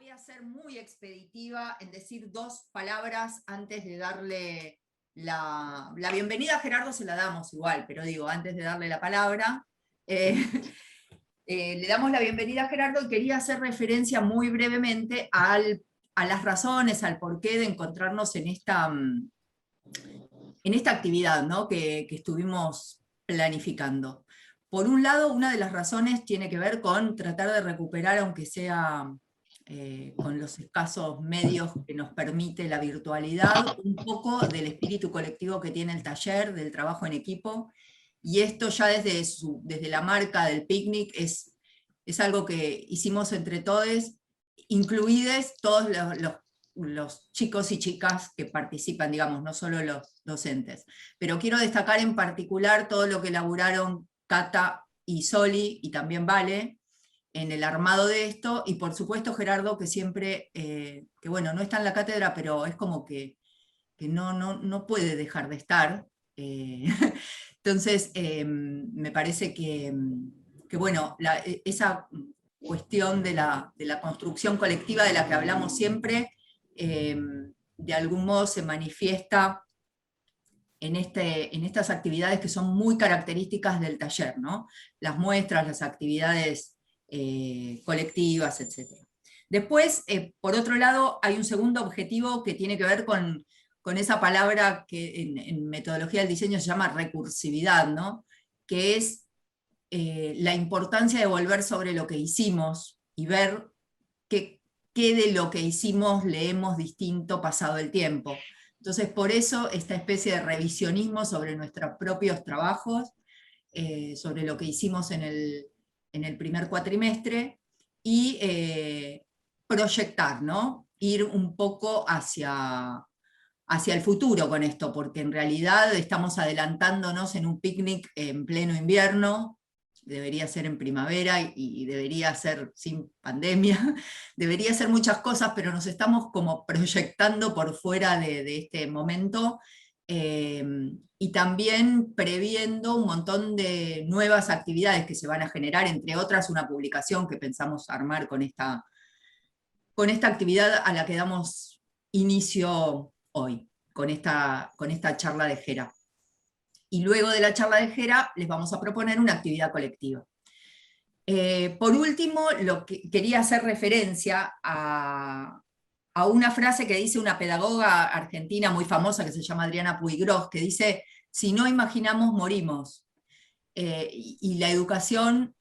Voy a ser muy expeditiva en decir dos palabras antes de darle la bienvenida a Gerardo, se la damos igual, pero digo, antes de darle la palabra, eh, le damos la bienvenida a Gerardo y quería hacer referencia muy brevemente a las razones, al porqué de encontrarnos en esta actividad, ¿no? que estuvimos planificando. Por un lado, una de las razones tiene que ver con tratar de recuperar, aunque sea con los escasos medios que nos permite la virtualidad, un poco del espíritu colectivo que tiene el taller, del trabajo en equipo, y esto ya desde la marca del picnic es algo que hicimos entre todos, incluides todos los chicos y chicas que participan, digamos, no solo los docentes. Pero quiero destacar en particular todo lo que elaboraron Cata y Soli, y también Vale, en el armado de esto, y por supuesto Gerardo, que siempre, que bueno, no está en la cátedra, pero es como que no puede dejar de estar. Entonces, me parece que bueno, esa cuestión de la construcción colectiva de la que hablamos siempre, de algún modo se manifiesta en estas actividades que son muy características del taller, ¿no? Las muestras, las actividades colectivas, etc. Después, por otro lado, hay un segundo objetivo que tiene que ver con esa palabra que en metodología del diseño se llama recursividad, ¿no? Que es la importancia de volver sobre lo que hicimos y ver qué de lo que hicimos leemos distinto pasado el tiempo. Entonces, por eso esta especie de revisionismo sobre nuestros propios trabajos, sobre lo que hicimos en el primer cuatrimestre, y proyectar, ¿no? Ir un poco hacia el futuro con esto, porque en realidad estamos adelantándonos en un picnic en pleno invierno, debería ser en primavera y debería ser sin pandemia, debería ser muchas cosas, pero nos estamos como proyectando por fuera de este momento, eh, y también previendo un montón de nuevas actividades que se van a generar, entre otras una publicación que pensamos armar con esta actividad a la que damos inicio hoy, con esta charla de Gera. Y luego de la charla de Gera les vamos a proponer una actividad colectiva. Por último, quería hacer referencia a una frase que dice una pedagoga argentina muy famosa que se llama Adriana Puigros, que dice: si no imaginamos, morimos. Y la educación,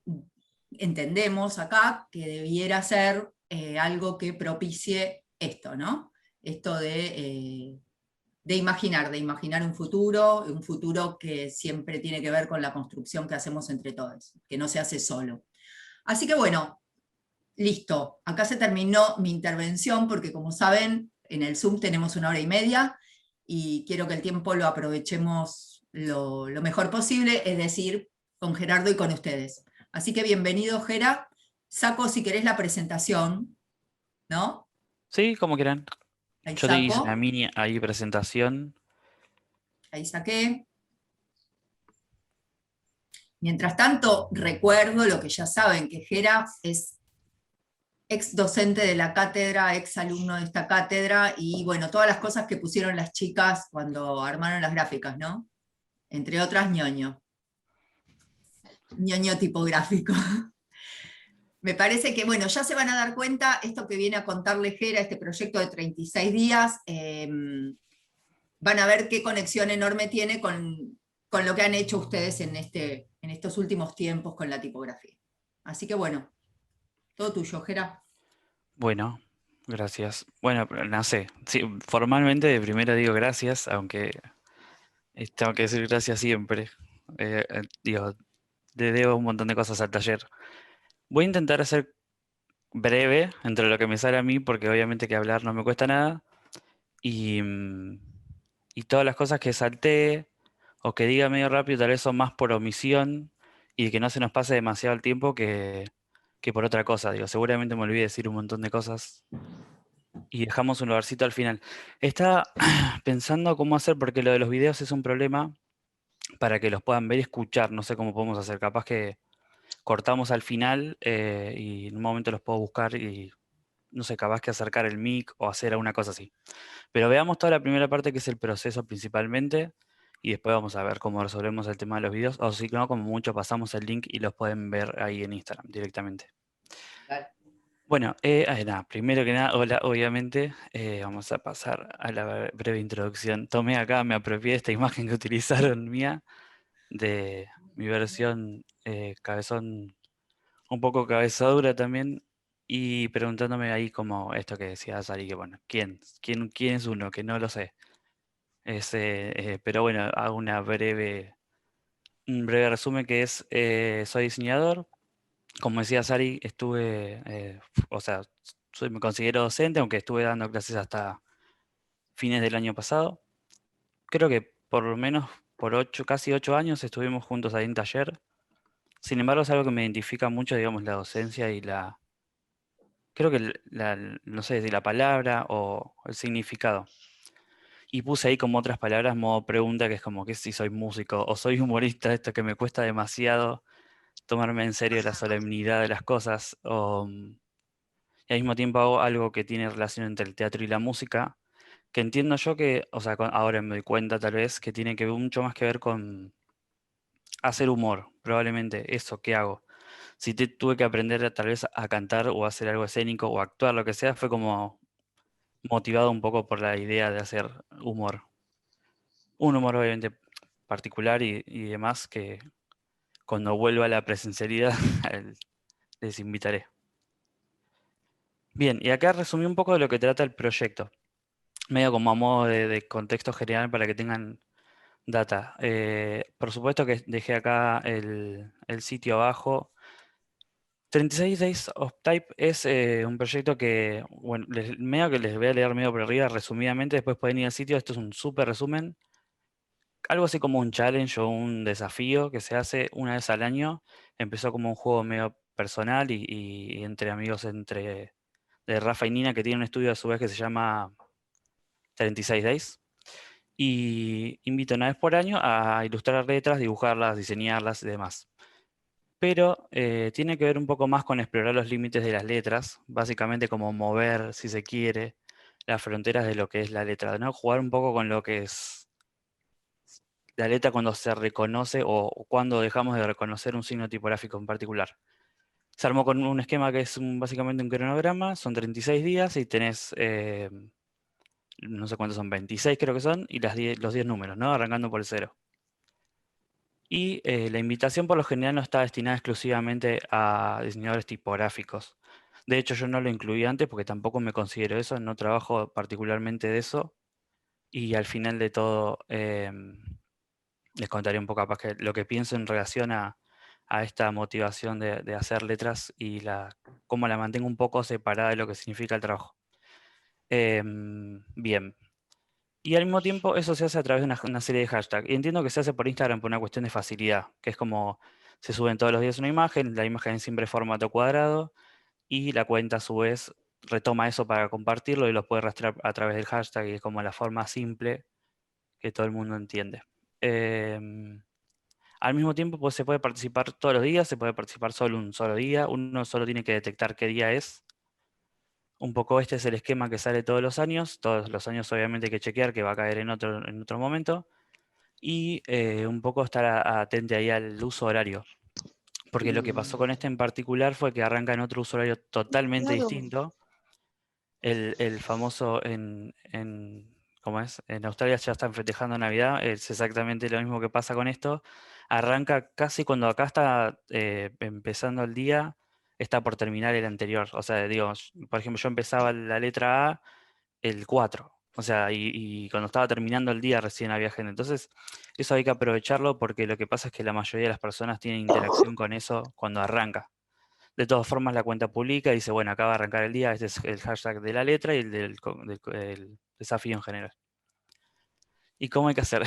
entendemos acá, que debiera ser algo que propicie esto, ¿no? Esto de imaginar un futuro que siempre tiene que ver con la construcción que hacemos entre todos, que no se hace solo. Así que bueno, listo, acá se terminó mi intervención, porque como saben, en el Zoom tenemos 1 hora y media, y quiero que el tiempo lo aprovechemos lo mejor posible, es decir, con Gerardo y con ustedes. Así que bienvenido, Gera. Saco, si querés, la presentación, ¿no? Sí, como quieran. Ahí Yo te hice una saco, mini ahí presentación. ahí saqué. Mientras tanto, recuerdo lo que ya saben, que Gera es ex docente de la cátedra, ex alumno de esta cátedra, y bueno, todas las cosas que pusieron las chicas cuando armaron las gráficas, ¿no? Entre otras, ñoño tipográfico. Me parece que, bueno, ya se van a dar cuenta, esto que viene a contarle Gera, este proyecto de 36 días, van a ver qué conexión enorme tiene con lo que han hecho ustedes en estos últimos tiempos con la tipografía. Así que bueno, todo tuyo, Gera. Bueno, gracias. Bueno, pero no sé. Sí, formalmente de primero digo gracias, aunque tengo que decir gracias siempre. Digo, le debo un montón de cosas al taller. Voy a intentar ser breve entre lo que me sale a mí, porque obviamente que hablar no me cuesta nada. Y, y todas las cosas que salté o que diga medio rápido tal vez son más por omisión y que no se nos pase demasiado el tiempo que por otra cosa. Digo, seguramente me olvidé decir un montón de cosas y dejamos un lugarcito al final. Estaba pensando cómo hacer, porque lo de los videos es un problema para que los puedan ver y escuchar. No sé cómo podemos hacer. Capaz que cortamos al final y en un momento los puedo buscar y no sé, capaz que acercar el mic o hacer alguna cosa así. Pero veamos toda la primera parte, que es el proceso principalmente, y después vamos a ver cómo resolvemos el tema de los videos, o si no, como mucho pasamos el link y los pueden ver ahí en Instagram directamente. Dale. Bueno, nada, primero que nada, hola, obviamente, vamos a pasar a la breve introducción. Tomé acá, me apropié de esta imagen que utilizaron mía, de mi versión cabezón, un poco cabezadura también, y preguntándome ahí como esto que decía Sari, que bueno, ¿quién es uno? Que no lo sé. Pero bueno, hago un breve resumen que es, soy diseñador. Como decía Sari, o sea, me considero docente, aunque estuve dando clases hasta fines del año pasado. Creo que por lo menos por casi 8 años estuvimos juntos ahí en taller. Sin embargo, es algo que me identifica mucho, digamos, la docencia y creo que no sé si la palabra o el significado. Y puse ahí como otras palabras, modo pregunta, que es como que si soy músico o soy humorista, esto que me cuesta demasiado tomarme en serio la solemnidad de las cosas, y al mismo tiempo hago algo que tiene relación entre el teatro y la música, que entiendo yo que, o sea, ahora me doy cuenta tal vez, que tiene que mucho más que ver con hacer humor, probablemente eso que hago. Si tuve que aprender tal vez a cantar o a hacer algo escénico o actuar, lo que sea, fue como motivado un poco por la idea de hacer humor. Un humor obviamente particular y demás, que cuando vuelva a la presencialidad les invitaré. Bien, y acá resumí un poco de lo que trata el proyecto, medio como a modo de contexto general para que tengan data. Por supuesto que dejé acá el sitio abajo. 36 Days of Type es un proyecto que, bueno, medio que les voy a leer medio por arriba, resumidamente, después pueden ir al sitio, esto es un súper resumen. Algo así como un challenge o un desafío que se hace una vez al año. Empezó como un juego medio personal y entre amigos, de Rafa y Nina, que tiene un estudio a su vez que se llama 36 Days. Y invito una vez por año a ilustrar letras, dibujarlas, diseñarlas y demás. Pero tiene que ver un poco más con explorar los límites de las letras, básicamente como mover, si se quiere, las fronteras de lo que es la letra, ¿no? Jugar un poco con lo que es la letra cuando se reconoce o cuando dejamos de reconocer un signo tipográfico en particular. Se armó con un esquema que es básicamente un cronograma, son 36 días y tenés, no sé cuántos son, 26 creo que son, y los 10 números, ¿no? Arrancando por el cero. Y la invitación por lo general no está destinada exclusivamente a diseñadores tipográficos. De hecho, yo no lo incluí antes porque tampoco me considero eso, no trabajo particularmente de eso. Y al final de todo, les contaré un poco capaz que lo que pienso en relación a esta motivación de hacer letras y cómo la mantengo un poco separada de lo que significa el trabajo. Bien. Y al mismo tiempo eso se hace a través de una serie de hashtags. Y entiendo que se hace por Instagram por una cuestión de facilidad, que es como se suben todos los días una imagen, la imagen siempre formato cuadrado, y la cuenta a su vez retoma eso para compartirlo y lo puede rastrear a través del hashtag, y es como la forma simple que todo el mundo entiende. Em, Al mismo tiempo, pues, se puede participar todos los días, se puede participar solo un solo día, uno solo tiene que detectar qué día es. Un poco este es el esquema que sale todos los años obviamente hay que chequear que va a caer en otro momento, y un poco estar atente ahí al uso horario, porque lo que pasó con este en particular fue que arranca en otro uso horario totalmente distinto, el famoso ¿cómo es? En Australia ya están festejando Navidad, es exactamente lo mismo que pasa con esto. Arranca casi cuando acá está empezando el día, está por terminar el anterior. O sea, digo, por ejemplo, yo empezaba la letra A el 4. O sea, y cuando estaba terminando el día recién había gente. Entonces, eso hay que aprovecharlo porque lo que pasa es que la mayoría de las personas tienen interacción con eso cuando arranca. De todas formas, la cuenta publica y dice, bueno, acaba de arrancar el día, este es el hashtag de la letra y el del desafío en general. ¿Y cómo hay que hacer?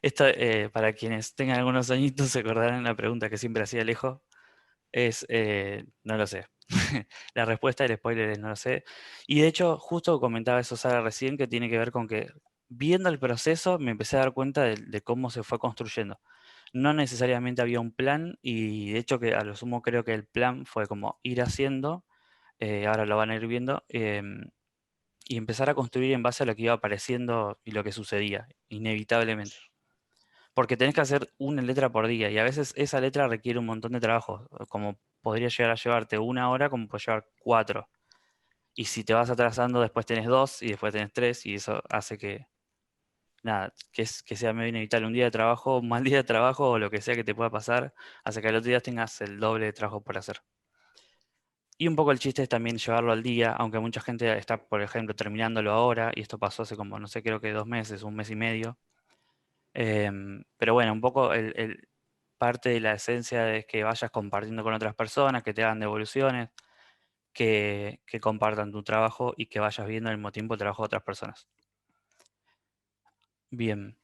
Esto, para quienes tengan algunos añitos, se acordarán la pregunta que siempre hacía Alejo, no lo sé. La respuesta del spoiler es no lo sé. Y de hecho, justo comentaba eso Sara recién, que tiene que ver con que viendo el proceso me empecé a dar cuenta de cómo se fue construyendo. No necesariamente había un plan y de hecho que a lo sumo creo que el plan fue como ir haciendo ahora lo van a ir viendo, y empezar a construir en base a lo que iba apareciendo y lo que sucedía, inevitablemente. Porque tenés que hacer una letra por día y a veces esa letra requiere un montón de trabajo, como podría llegar a llevarte 1 hora, como puede llevar 4. Y si te vas atrasando, después tenés 2 y después tenés 3 y eso hace que, nada, que sea medio inevitable. Un día de trabajo, un mal día de trabajo o lo que sea que te pueda pasar, hace que al otro día tengas el doble de trabajo por hacer. Y un poco el chiste es también llevarlo al día, aunque mucha gente está, por ejemplo, terminándolo ahora, y esto pasó hace como, no sé, creo que 2 meses, un mes y medio. Pero bueno, un poco parte de la esencia es que vayas compartiendo con otras personas, que te hagan devoluciones, que compartan tu trabajo y que vayas viendo al mismo tiempo el trabajo de otras personas. Bien.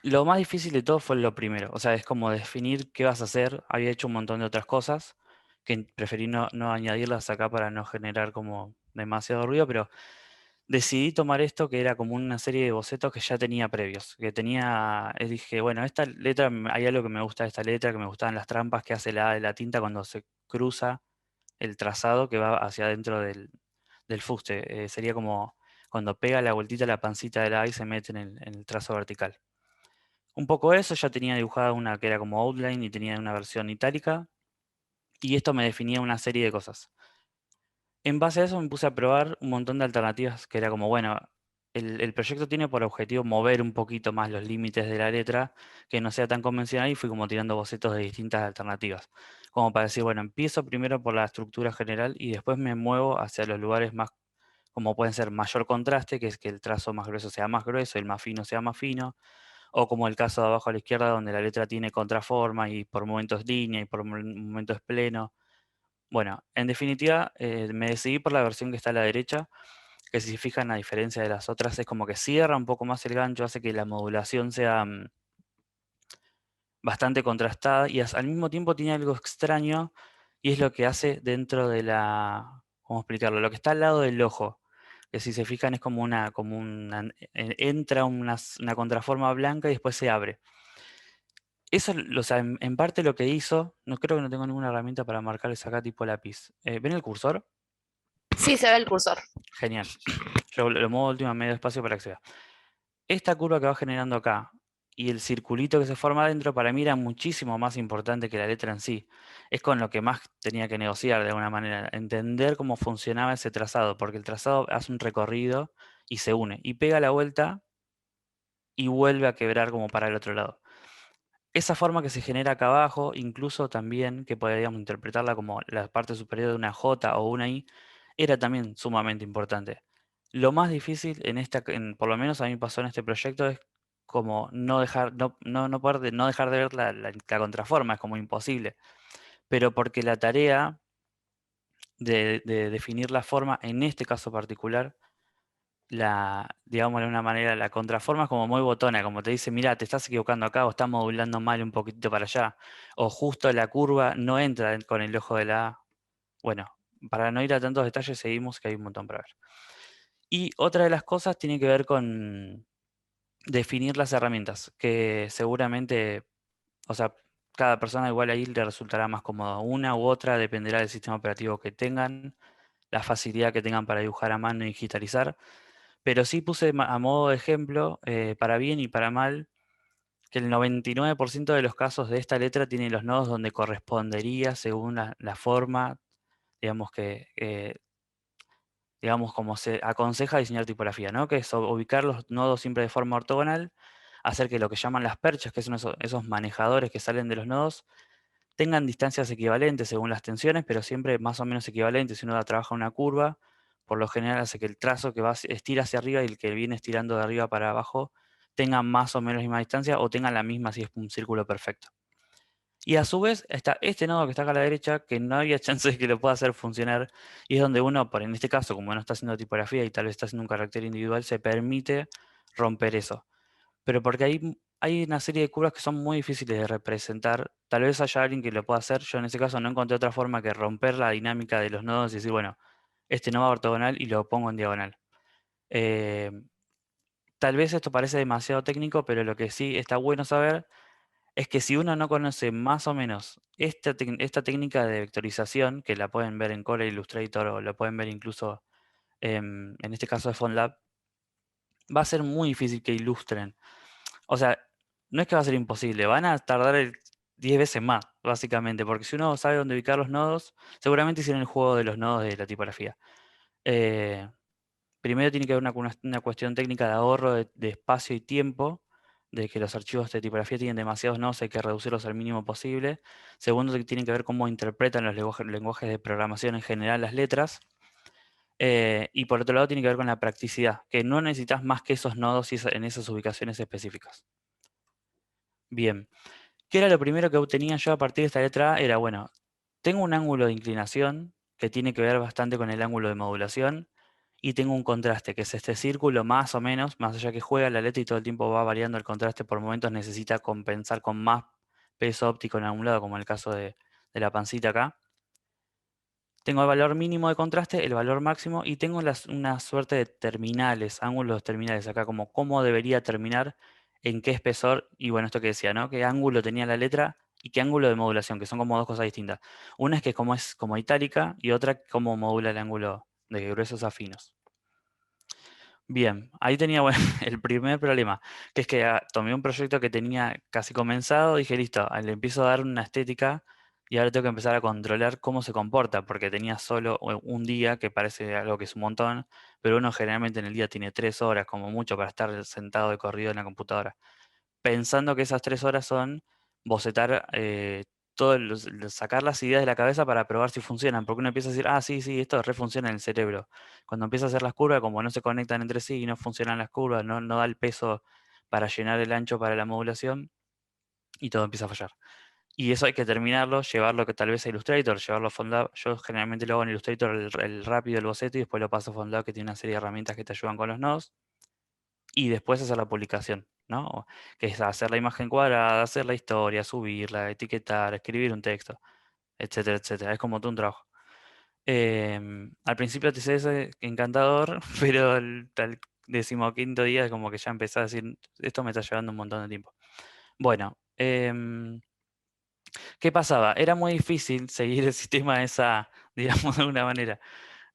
Lo más difícil de todo fue lo primero, o sea, es como definir qué vas a hacer. Había hecho un montón de otras cosas que preferí no añadirlas acá para no generar como demasiado ruido, pero decidí tomar esto que era como una serie de bocetos que ya tenía previos, que tenía, dije, bueno, esta letra, hay algo que me gusta de esta letra, que me gustaban las trampas que hace la A de la tinta cuando se cruza el trazado que va hacia adentro del fuste. Sería como cuando pega la vueltita la pancita de la A y se mete en el trazo vertical. Un poco eso, ya tenía dibujada una que era como outline y tenía una versión itálica, y esto me definía una serie de cosas. En base a eso me puse a probar un montón de alternativas, que era como, bueno, el proyecto tiene por objetivo mover un poquito más los límites de la letra, que no sea tan convencional, y fui como tirando bocetos de distintas alternativas, como para decir, bueno, empiezo primero por la estructura general y después me muevo hacia los lugares más, como pueden ser mayor contraste, que es que el trazo más grueso sea más grueso, el más fino sea más fino, o como el caso de abajo a la izquierda, donde la letra tiene contraforma y por momentos línea y por momentos pleno. Bueno, en definitiva, me decidí por la versión que está a la derecha, que si se fijan, a diferencia de las otras, es como que cierra un poco más el gancho, hace que la modulación sea bastante contrastada y al mismo tiempo tiene algo extraño, y es lo que hace dentro de la, ¿cómo explicarlo? Lo que está al lado del ojo, que si se fijan es entra una contraforma blanca y después se abre. Eso, o sea, en parte lo que hizo, no creo que no tengo ninguna herramienta para marcarles acá tipo lápiz. ¿Ven el cursor? Sí, se ve el cursor. Genial. Yo lo muevo última medio espacio para que se vea. Esta curva que va generando acá y el circulito que se forma adentro, para mí era muchísimo más importante que la letra en sí. Es con lo que más tenía que negociar de alguna manera, entender cómo funcionaba ese trazado, porque el trazado hace un recorrido y se une, y pega la vuelta y vuelve a quebrar como para el otro lado. Esa forma que se genera acá abajo, incluso también, que podríamos interpretarla como la parte superior de una J o una I, era también sumamente importante. Lo más difícil por lo menos a mí pasó en este proyecto, es como no dejar, no dejar de ver la contraforma, es como imposible. Pero porque la tarea de definir la forma, en este caso particular, digamos de una manera, la contraforma es como muy botona, como te dice, mira, te estás equivocando acá o estás modulando mal un poquitito para allá, o justo la curva no entra con el ojo de la A. Bueno, para no ir a tantos detalles, seguimos, que hay un montón para ver. Y otra de las cosas tiene que ver con definir las herramientas, que seguramente, o sea, cada persona igual ahí le resultará más cómoda. Una u otra dependerá del sistema operativo que tengan, la facilidad que tengan para dibujar a mano y digitalizar. Pero sí puse a modo de ejemplo, para bien y para mal, que el 99% de los casos de esta letra tiene los nodos donde correspondería según la forma, digamos digamos como se aconseja diseñar tipografía, ¿no? Que es ubicar los nodos siempre de forma ortogonal, hacer que lo que llaman las perchas, que son esos manejadores que salen de los nodos, tengan distancias equivalentes según las tensiones, pero siempre más o menos equivalentes. Si uno trabaja una curva, por lo general hace que el trazo que va estira hacia arriba y el que viene estirando de arriba para abajo tengan más o menos la misma distancia o tengan la misma si es un círculo perfecto. Y a su vez está este nodo que está acá a la derecha, que no había chance de que lo pueda hacer funcionar, y es donde uno, en este caso, como no está haciendo tipografía y tal vez está haciendo un carácter individual, se permite romper eso. Pero porque hay una serie de curvas que son muy difíciles de representar. Tal vez haya alguien que lo pueda hacer. Yo en ese caso no encontré otra forma que romper la dinámica de los nodos y decir, bueno, este no va ortogonal y lo pongo en diagonal. Eh, Tal vez esto parece demasiado técnico, pero lo que sí está bueno saber es que si uno no conoce más o menos esta técnica de vectorización, que la pueden ver en Core Illustrator o la pueden ver incluso en este caso de FontLab, va a ser muy difícil que ilustren. O sea, no es que va a ser imposible, van a tardar 10 veces más, básicamente, porque si uno sabe dónde ubicar los nodos, seguramente hicieron el juego de los nodos de la tipografía. Primero tiene que haber una cuestión técnica de ahorro de espacio y tiempo, de que los archivos de tipografía tienen demasiados nodos, hay que reducirlos al mínimo posible. Segundo, que tiene que ver cómo interpretan los lenguajes de programación en general las letras. Y por otro lado tiene que ver con la practicidad, que no necesitas más que esos nodos en esas ubicaciones específicas. Bien, ¿qué era lo primero que obtenía yo a partir de esta letra A? Era, bueno, tengo un ángulo de inclinación que tiene que ver bastante con el ángulo de modulación, y tengo un contraste, que es este círculo más o menos, más allá que juega la letra y todo el tiempo va variando el contraste, por momentos necesita compensar con más peso óptico en algún lado, como en el caso de la pancita acá. Tengo el valor mínimo de contraste, el valor máximo, y tengo una suerte de terminales, ángulos terminales acá, como cómo debería terminar, en qué espesor, y bueno, esto que decía, ¿no? Qué ángulo tenía la letra y qué ángulo de modulación, que son como dos cosas distintas. Una es que es como itálica y otra cómo modula el ángulo de gruesos a finos. Bien, ahí tenía bueno, el primer problema, que es que tomé un proyecto que tenía casi comenzado, dije, listo, le empiezo a dar una estética y ahora tengo que empezar a controlar cómo se comporta, porque tenía solo un día, que parece algo que es un montón, pero uno generalmente en el día tiene 3 horas como mucho para estar sentado de corrido en la computadora, pensando que esas 3 horas son bocetar sacar las ideas de la cabeza para probar si funcionan, porque uno empieza a decir, ah, sí, sí, esto refunciona en el cerebro. Cuando empieza a hacer las curvas, como no se conectan entre sí y no funcionan las curvas, no da el peso para llenar el ancho para la modulación, y todo empieza a fallar. Y eso hay que terminarlo, llevarlo que tal vez a Illustrator, llevarlo a FontLab. Yo generalmente lo hago en Illustrator el rápido, el boceto, y después lo paso a FontLab, que tiene una serie de herramientas que te ayudan con los nodos, y después hacer la publicación, ¿no? Que es hacer la imagen cuadrada, hacer la historia, subirla, etiquetar, escribir un texto, etcétera, etcétera. Es como todo un trabajo. Al principio te es encantador, pero al 15.º día es como que ya empecé a decir, esto me está llevando un montón de tiempo. Bueno, ¿qué pasaba? Era muy difícil seguir el sistema esa, digamos, de alguna manera.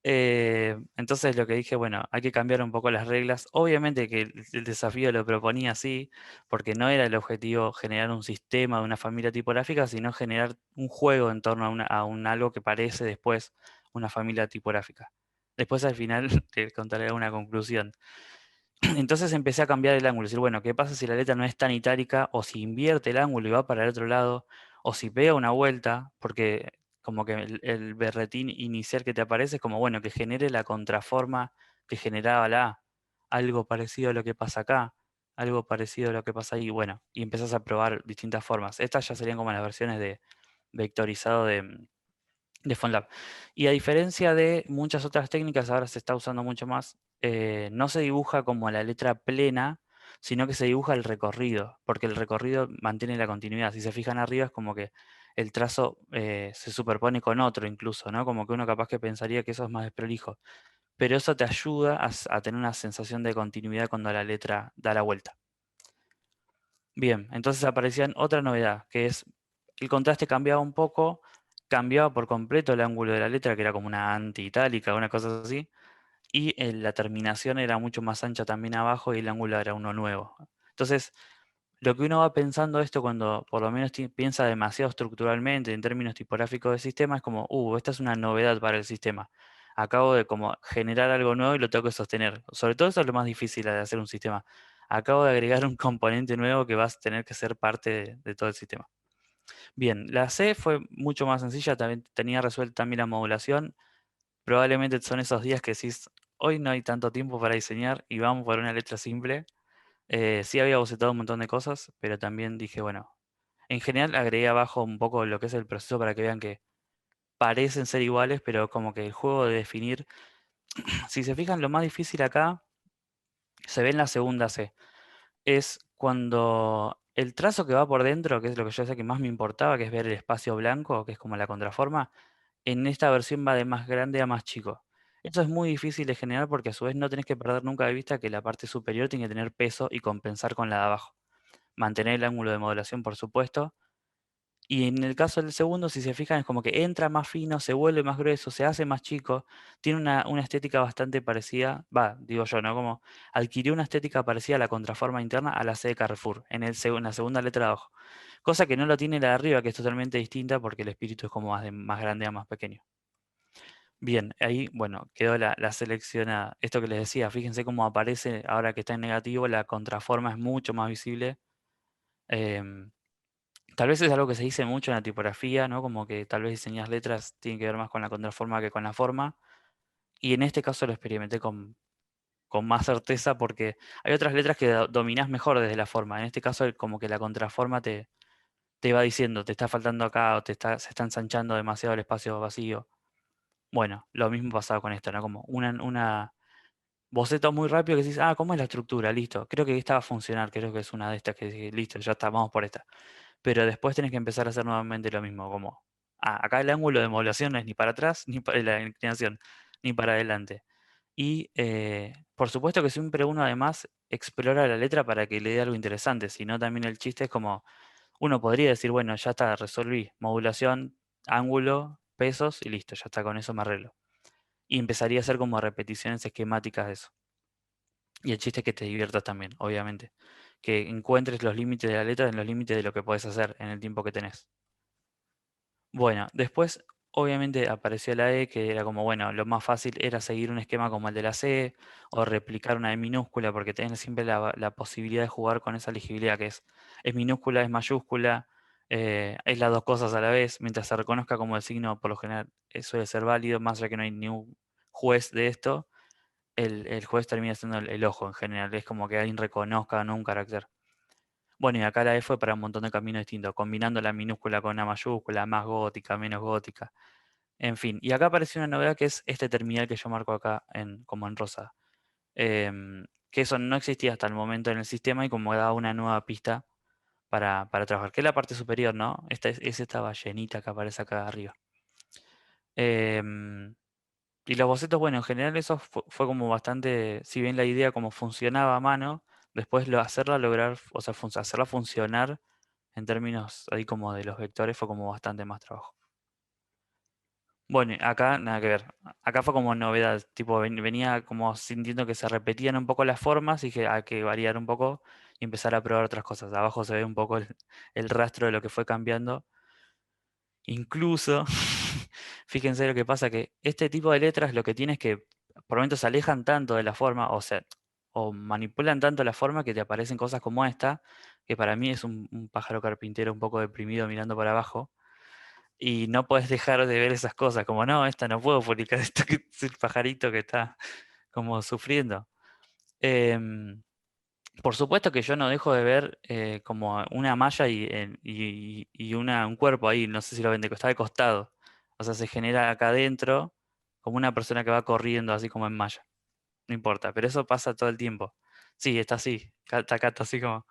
Entonces lo que dije, bueno, hay que cambiar un poco las reglas. Obviamente que el desafío lo proponía así, porque no era el objetivo generar un sistema de una familia tipográfica, sino generar un juego en torno a un algo que parece después una familia tipográfica. Después al final te contaré una conclusión. Entonces empecé a cambiar el ángulo, decir, bueno, ¿qué pasa si la letra no es tan itálica, o si invierte el ángulo y va para el otro lado, o si pega una vuelta? Porque como que el berretín inicial que te aparece es como, bueno, que genere la contraforma que generaba la A, algo parecido a lo que pasa acá, algo parecido a lo que pasa ahí, bueno, y empezás a probar distintas formas. Estas ya serían como las versiones de vectorizado de FontLab. Y a diferencia de muchas otras técnicas, ahora se está usando mucho más, no se dibuja como la letra plena, sino que se dibuja el recorrido, porque el recorrido mantiene la continuidad. Si se fijan arriba es como que el trazo se superpone con otro incluso, ¿no? Como que uno capaz que pensaría que eso es más desprolijo. Pero eso te ayuda a tener una sensación de continuidad cuando la letra da la vuelta. Bien, entonces aparecía otra novedad, que es el contraste cambiaba un poco, cambiaba por completo el ángulo de la letra, que era como una anti-itálica, una cosa así, y la terminación era mucho más ancha también abajo y el ángulo era uno nuevo. Entonces, lo que uno va pensando esto cuando por lo menos piensa demasiado estructuralmente en términos tipográficos del sistema es como, esta es una novedad para el sistema. Acabo de como generar algo nuevo y lo tengo que sostener. Sobre todo eso es lo más difícil de hacer un sistema. Acabo de agregar un componente nuevo que va a tener que ser parte de todo el sistema. Bien, la C fue mucho más sencilla, también tenía resuelta también la modulación. Probablemente son esos días que decís, hoy no hay tanto tiempo para diseñar y vamos por una letra simple. Sí había bocetado un montón de cosas, pero también dije, bueno, en general agregué abajo un poco lo que es el proceso para que vean que parecen ser iguales, pero como que el juego de definir, si se fijan, lo más difícil acá se ve en la segunda C. Es cuando el trazo que va por dentro, que es lo que yo sé que más me importaba, que es ver el espacio blanco, que es como la contraforma, en esta versión va de más grande a más chico. Esto es muy difícil de generar porque a su vez no tenés que perder nunca de vista que la parte superior tiene que tener peso y compensar con la de abajo. mantener el ángulo de modulación, por supuesto. Y en el caso del segundo, si se fijan, es como que entra más fino, se vuelve más grueso, se hace más chico, tiene una estética bastante parecida, digo yo, ¿no? Como adquirió una estética parecida a la contraforma interna a la C de Carrefour, en la segunda letra de abajo. Cosa que no lo tiene la de arriba, que es totalmente distinta porque el espíritu es como más grande a más pequeño. Bien, ahí, bueno, quedó la seleccionada. Esto que les decía, fíjense cómo aparece, ahora que está en negativo, la contraforma es mucho más visible. em, Tal vez es algo que se dice mucho en la tipografía, ¿no? Como que tal vez diseñar letras tiene que ver más con la contraforma que con la forma. Y en este caso lo experimenté con más certeza porque hay otras letras que dominás mejor desde la forma. En este caso, como que la contraforma te va diciendo, te está faltando acá o se está ensanchando demasiado el espacio vacío. Bueno, lo mismo pasaba con esto, ¿no? Como una boceto muy rápido que decís, ¿cómo es la estructura? Listo. Creo que esta va a funcionar. Creo que es una de estas que dije, listo, ya está, vamos por esta. Pero después tenés que empezar a hacer nuevamente lo mismo, como, acá el ángulo de modulación no es ni para atrás, ni para la inclinación, ni para adelante. Y por supuesto que siempre uno además explora la letra para que le dé algo interesante, sino también el chiste es como, uno podría decir, bueno, ya está, resolví, modulación, ángulo, pesos y listo, ya está, con eso me arreglo. Y empezaría a hacer como repeticiones esquemáticas de eso. Y el chiste es que te diviertas también, obviamente. Que encuentres los límites de la letra en los límites de lo que puedes hacer en el tiempo que tenés. Bueno, después obviamente apareció la E, que era como, bueno, lo más fácil era seguir un esquema como el de la C, o replicar una E minúscula, porque tenés siempre la posibilidad de jugar con esa legibilidad que es minúscula, es mayúscula, es las dos cosas a la vez, mientras se reconozca como el signo, por lo general suele ser válido, más allá que no hay ningún juez de esto, el juez termina siendo el ojo en general, es como que alguien reconozca, ¿no? Un carácter. Bueno, y acá la E fue para un montón de caminos distintos, combinando la minúscula con la mayúscula, más gótica, menos gótica, en fin. Y acá aparece una novedad que es este terminal que yo marco acá como en rosa. Que eso no existía hasta el momento en el sistema y como da una nueva pista para trabajar, que es la parte superior, ¿no? Es esta ballenita que aparece acá arriba. Em, y los bocetos, bueno, en general eso fue como bastante, si bien la idea como funcionaba a mano, después hacerla lograr, o sea, hacerla funcionar en términos ahí como de los vectores fue como bastante más trabajo. Bueno, acá nada que ver. Acá fue como novedad, tipo venía como sintiendo que se repetían un poco las formas y que hay que variar un poco y empezar a probar otras cosas. Abajo se ve un poco el rastro de lo que fue cambiando. Incluso, fíjense lo que pasa, que este tipo de letras lo que tiene es que por momentos se alejan tanto de la forma, o manipulan tanto la forma que te aparecen cosas como esta, que para mí es un pájaro carpintero un poco deprimido mirando para abajo, y no puedes dejar de ver esas cosas, como no, esta no puedo publicar esto, que es el pajarito que está como sufriendo. Em, por supuesto que yo no dejo de ver como una malla y un cuerpo ahí, no sé si lo ven, está de costado. O sea, se genera acá adentro como una persona que va corriendo así como en malla. No importa, pero eso pasa todo el tiempo. Sí, está así, está acá, está así como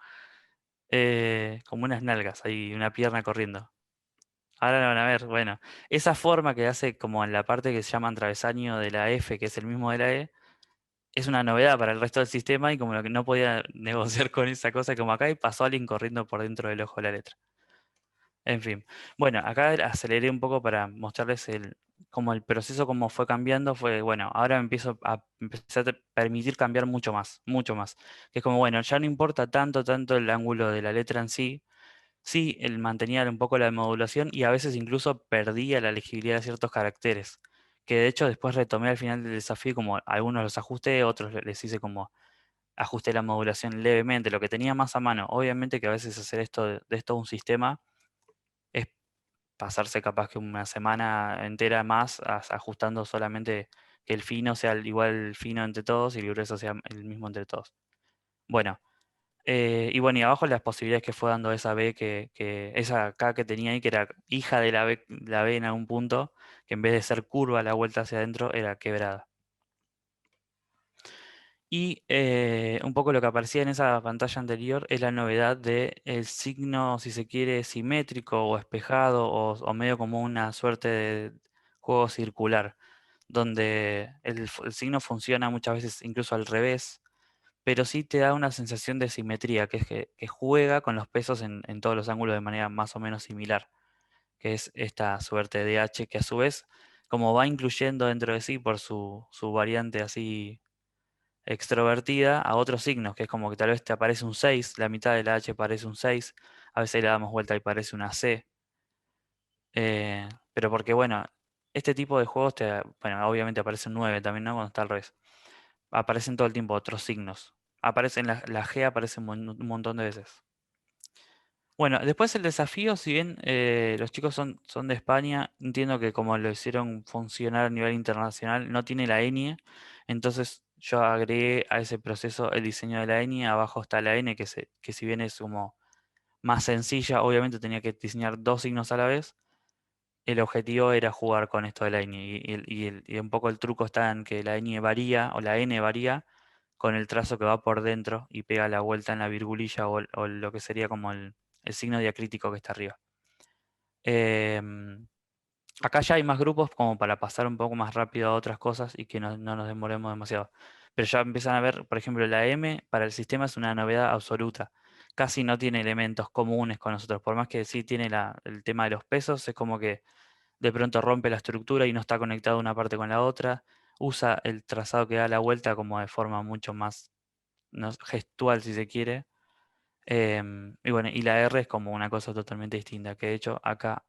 unas nalgas, ahí una pierna corriendo. Ahora lo van a ver, bueno, esa forma que hace como en la parte que se llama travesaño de la F, que es el mismo de la E, es una novedad para el resto del sistema y como lo que no podía negociar con esa cosa como acá y pasó alguien corriendo por dentro del ojo de la letra. En fin, bueno, acá aceleré un poco para mostrarles como el proceso como fue cambiando, fue, bueno, ahora empecé a permitir cambiar mucho más, mucho más. Que es como, bueno, ya no importa tanto el ángulo de la letra en sí, sí, él mantenía un poco la modulación y a veces incluso perdía la legibilidad de ciertos caracteres, que de hecho después retomé al final del desafío como algunos los ajusté, otros les hice como ajusté la modulación levemente, lo que tenía más a mano. Obviamente que a veces hacer esto de esto un sistema es pasarse capaz que una semana entera más ajustando solamente que el fino sea igual fino entre todos y el grueso sea el mismo entre todos. Bueno, y bueno, y abajo las posibilidades que fue dando esa B, esa K que tenía ahí, que era hija de la B en algún punto, que en vez de ser curva la vuelta hacia adentro era quebrada. Y un poco lo que aparecía en esa pantalla anterior es la novedad de el signo, si se quiere, simétrico o espejado o medio como una suerte de juego circular, donde el signo funciona muchas veces incluso al revés, pero sí te da una sensación de simetría, que es que juega con los pesos en todos los ángulos de manera más o menos similar, que es esta suerte de H que a su vez, como va incluyendo dentro de sí por su variante así extrovertida a otros signos, que es como que tal vez te aparece un 6, la mitad de la H parece un 6, a veces le damos vuelta y parece una C, pero porque bueno, este tipo de juegos, bueno, obviamente aparece un 9 también, ¿no? Cuando está al revés. Aparecen todo el tiempo otros signos. Aparecen la G aparece un montón de veces. Bueno, después el desafío, si bien los chicos son de España, entiendo que como lo hicieron funcionar a nivel internacional, no tiene la ñ, entonces yo agregué a ese proceso el diseño de la ñ, abajo está la n, que si bien es como más sencilla, obviamente tenía que diseñar dos signos a la vez. El objetivo era jugar con esto de la ñ, y un poco el truco está en que la ñ varía, o la n varía, con el trazo que va por dentro y pega la vuelta en la virgulilla o lo que sería como el signo diacrítico que está arriba. Em, Acá ya hay más grupos como para pasar un poco más rápido a otras cosas y que no nos demoremos demasiado. Pero ya empiezan a ver, por ejemplo, la M para el sistema es una novedad absoluta. Casi no tiene elementos comunes con nosotros. Por más que sí tiene el tema de los pesos, es como que de pronto rompe la estructura y no está conectado una parte con la otra. Usa el trazado que da la vuelta como de forma mucho más gestual, si se quiere. Y bueno, y la R es como una cosa totalmente distinta, que de hecho acá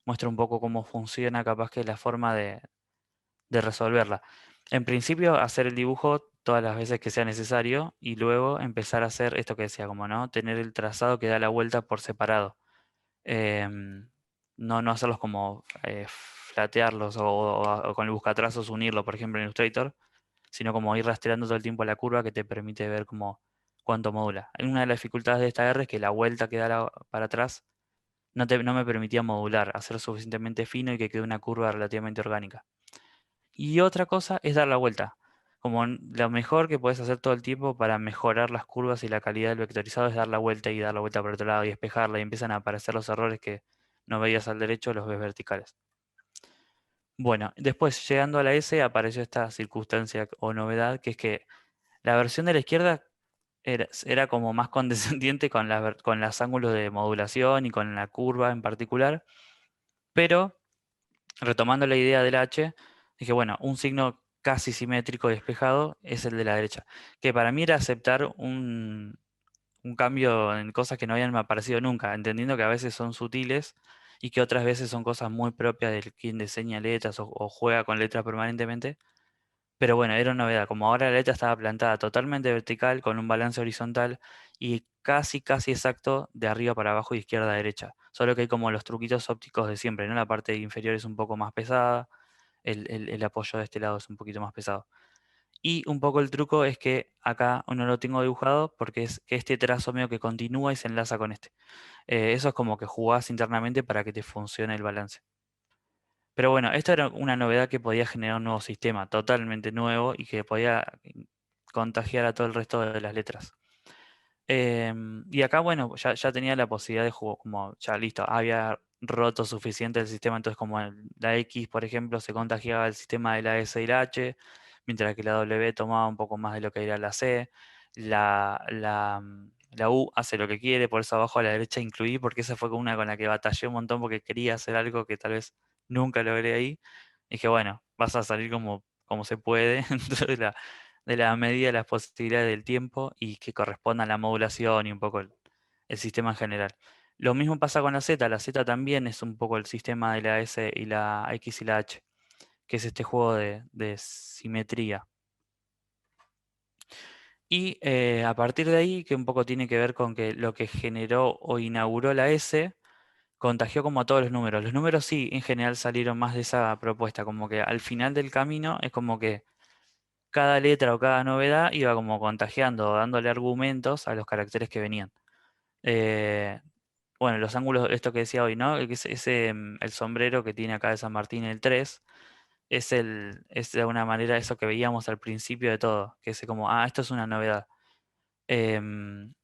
muestra un poco cómo funciona capaz que la forma de resolverla. En principio, hacer el dibujo todas las veces que sea necesario y luego empezar a hacer esto que decía, como no, tener el trazado que da la vuelta por separado. Em, no hacerlos como flatearlos o con el buscatrazos unirlo, por ejemplo, en Illustrator, sino como ir rastreando todo el tiempo la curva que te permite ver como cuánto modula. Una de las dificultades de esta R es que la vuelta que da para atrás no me permitía modular, hacer suficientemente fino y que quede una curva relativamente orgánica. Y otra cosa es dar la vuelta. Como lo mejor que puedes hacer todo el tiempo para mejorar las curvas y la calidad del vectorizado es dar la vuelta y dar la vuelta por otro lado y despejarla y empiezan a aparecer los errores que no veías al derecho, los ves verticales. Bueno, después llegando a la S apareció esta circunstancia o novedad, que es que la versión de la izquierda era como más condescendiente con los ángulos de modulación y con la curva en particular, pero retomando la idea del H, dije, bueno, un signo casi simétrico y despejado es el de la derecha, que para mí era aceptar un cambio en cosas que no habían aparecido nunca, entendiendo que a veces son sutiles y que otras veces son cosas muy propias de quien diseña letras o juega con letras permanentemente. Pero bueno, era una novedad. Como ahora la letra estaba plantada totalmente vertical, con un balance horizontal y casi exacto de arriba para abajo y izquierda a derecha. Solo que hay como los truquitos ópticos de siempre, ¿no? La parte inferior es un poco más pesada, el apoyo de este lado es un poquito más pesado. Y un poco el truco es que acá no lo tengo dibujado porque es que este trazo medio que continúa y se enlaza con este. Eso es como que jugás internamente para que te funcione el balance. Pero bueno, esta era una novedad que podía generar un nuevo sistema, totalmente nuevo y que podía contagiar a todo el resto de las letras. Y acá, bueno, ya tenía la posibilidad de jugar, como ya listo, había roto suficiente el sistema, entonces como la X, por ejemplo, se contagiaba el sistema de la S y la H, mientras que la W tomaba un poco más de lo que era la C, la U hace lo que quiere, por eso abajo a la derecha incluí, porque esa fue una con la que batallé un montón porque quería hacer algo que tal vez nunca logré ahí. Y dije, bueno, vas a salir como se puede dentro de la medida de las posibilidades del tiempo y que corresponda a la modulación y un poco el sistema en general. Lo mismo pasa con la Z también es un poco el sistema de la S y la X y la H, que es este juego de simetría. Y a partir de ahí, que un poco tiene que ver con que lo que generó o inauguró la S, contagió como a todos los números. Los números sí, en general salieron más de esa propuesta, como que al final del camino es como que cada letra o cada novedad iba como contagiando, dándole argumentos a los caracteres que venían. Eh, bueno, los ángulos, esto que decía hoy, ¿no? El sombrero que tiene acá de San Martín el 3 es de alguna manera eso que veíamos al principio de todo, que es como, esto es una novedad. Em,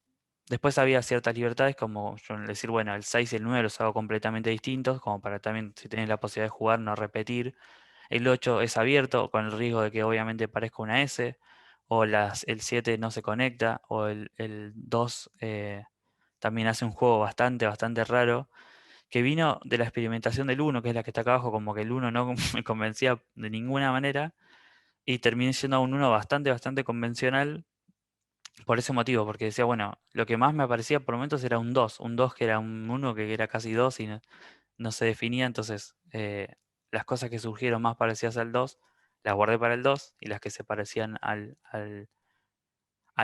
Después había ciertas libertades, como yo decir, bueno, el 6 y el 9 los hago completamente distintos, como para también, si tenés la posibilidad de jugar, no repetir. El 8 es abierto, con el riesgo de que obviamente parezca una S, o el 7 no se conecta, o el 2 también hace un juego bastante raro, que vino de la experimentación del uno, que es la que está acá abajo, como que el uno no me convencía de ninguna manera, y terminé siendo un uno bastante convencional por ese motivo, porque decía, bueno, lo que más me aparecía por momentos era un 2 que era un uno que era casi 2 y no se definía, entonces las cosas que surgieron más parecidas al 2 las guardé para el 2 y las que se parecían al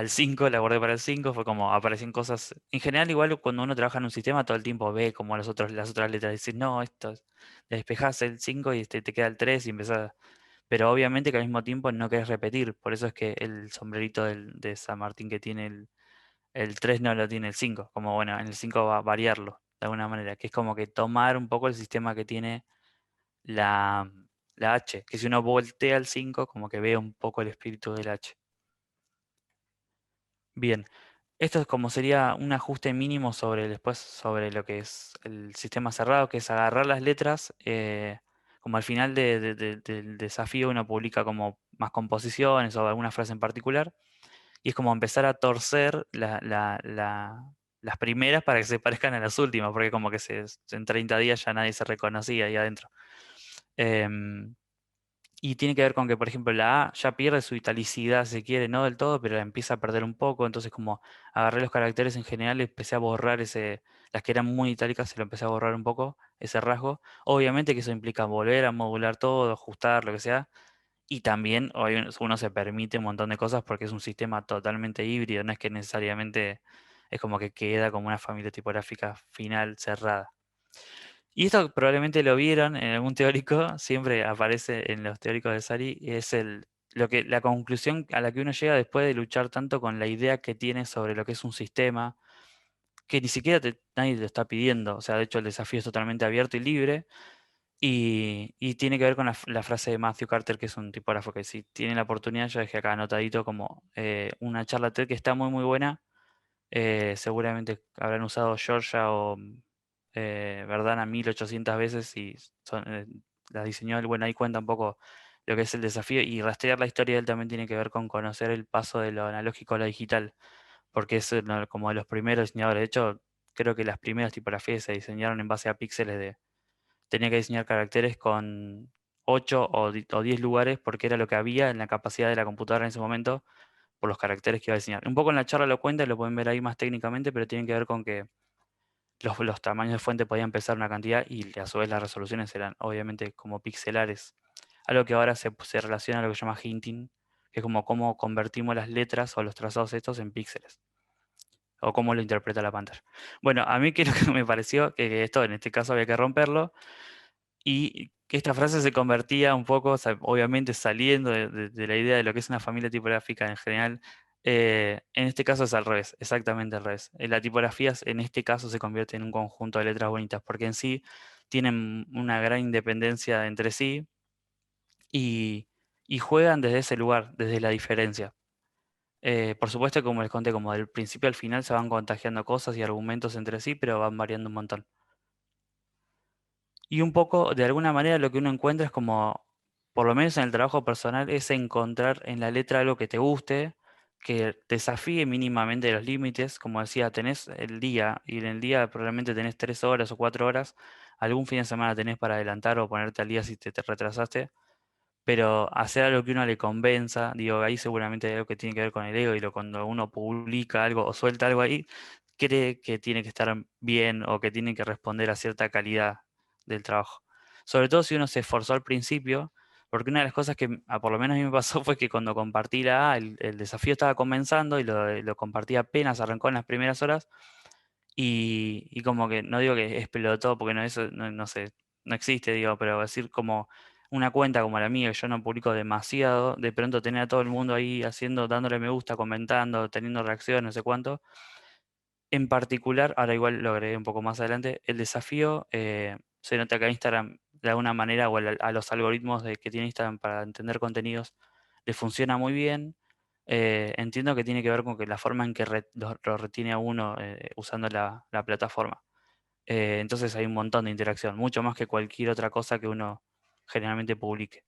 5 las guardé para el 5 fue como aparecían cosas, en general igual cuando uno trabaja en un sistema todo el tiempo ve como las otras letras, y dices, no, despejás el 5 y te queda el 3 y empezás, pero obviamente que al mismo tiempo no querés repetir, por eso es que el sombrerito de San Martín que tiene el 3 no lo tiene el 5 como bueno, en el 5 va a variarlo de alguna manera, que es como que tomar un poco el sistema que tiene la, la H, que si uno voltea al 5 como que ve un poco el espíritu del H. Bien, esto es como sería un ajuste mínimo después sobre lo que es el sistema cerrado, que es agarrar las letras, como al final del desafío uno publica como más composiciones o alguna frase en particular, y es como empezar a torcer las primeras para que se parezcan a las últimas, porque como que en 30 días ya nadie se reconocía ahí adentro. Em, y tiene que ver con que, por ejemplo, la A ya pierde su italicidad, si se quiere, no del todo, pero la empieza a perder un poco. Entonces, como agarré los caracteres en general, empecé a borrar las que eran muy itálicas, se lo empecé a borrar un poco, ese rasgo. Obviamente que eso implica volver a modular todo, ajustar, lo que sea. Y también hoy uno se permite un montón de cosas porque es un sistema totalmente híbrido, no es que necesariamente es como que queda como una familia tipográfica final cerrada. Y esto probablemente lo vieron en algún teórico, siempre aparece en los teóricos de Sari, y es la conclusión a la que uno llega después de luchar tanto con la idea que tiene sobre lo que es un sistema, que ni siquiera nadie te está pidiendo. O sea, de hecho el desafío es totalmente abierto y libre, y tiene que ver con la frase de Matthew Carter, que es un tipógrafo que si tienen la oportunidad, yo dejé acá anotadito como una charla TED que está muy buena. Seguramente habrán usado Georgia o Verdana 1800 veces y la diseñó él. Bueno, ahí cuenta un poco lo que es el desafío y rastrear la historia de él también tiene que ver con conocer el paso de lo analógico a lo digital, porque es como de los primeros diseñadores. De hecho, creo que las primeras tipografías se diseñaron en base a píxeles tenía que diseñar caracteres con 8 o 10 lugares porque era lo que había en la capacidad de la computadora en ese momento por los caracteres que iba a diseñar. Un poco en la charla lo cuenta y lo pueden ver ahí más técnicamente, pero tiene que ver con que los tamaños de fuente podían pesar una cantidad y a su vez las resoluciones eran obviamente como pixelares. Algo que ahora se relaciona a lo que se llama hinting, que es como cómo convertimos las letras o los trazados estos en píxeles, o cómo lo interpreta la pantalla. Bueno, a mí que lo que me pareció que esto en este caso había que romperlo y que esta frase se convertía un poco, o sea, obviamente saliendo de la idea de lo que es una familia tipográfica en general, en este caso es al revés, exactamente al revés. La tipografía en este caso se convierte en un conjunto de letras bonitas, porque en sí tienen una gran independencia entre sí y, y juegan desde ese lugar, desde la diferencia. Por supuesto, como les conté, como del principio al final se van contagiando cosas y argumentos entre sí, pero van variando un montón. Y un poco, de alguna manera, lo que uno encuentra es como, por lo menos en el trabajo personal, es encontrar en la letra algo que te guste, que desafíe mínimamente los límites. Como decía, tenés el día, y en el día probablemente tenés 3 horas o 4 horas, algún fin de semana tenés para adelantar o ponerte al día si te retrasaste, pero hacer algo que uno le convenza, digo, ahí seguramente hay algo que tiene que ver con el ego, y cuando uno publica algo o suelta algo ahí, cree que tiene que estar bien o que tiene que responder a cierta calidad del trabajo. Sobre todo si uno se esforzó al principio, porque una de las cosas que por lo menos a mí me pasó fue que cuando compartí la A, el desafío estaba comenzando y lo compartí apenas arrancó en las primeras horas, y como que no digo que explotó, porque no, eso no sé, no existe, digo, pero decir como una cuenta como la mía, que yo no publico demasiado, de pronto tener a todo el mundo ahí haciendo, dándole me gusta, comentando, teniendo reacciones, no sé cuánto. En particular, ahora igual lo agregué un poco más adelante, el desafío se nota que a Instagram, de alguna manera, o a los algoritmos que tiene Instagram para entender contenidos, le funciona muy bien. Entiendo que tiene que ver con que la forma en que lo retiene a uno usando la plataforma. Entonces hay un montón de interacción, mucho más que cualquier otra cosa que uno generalmente publique.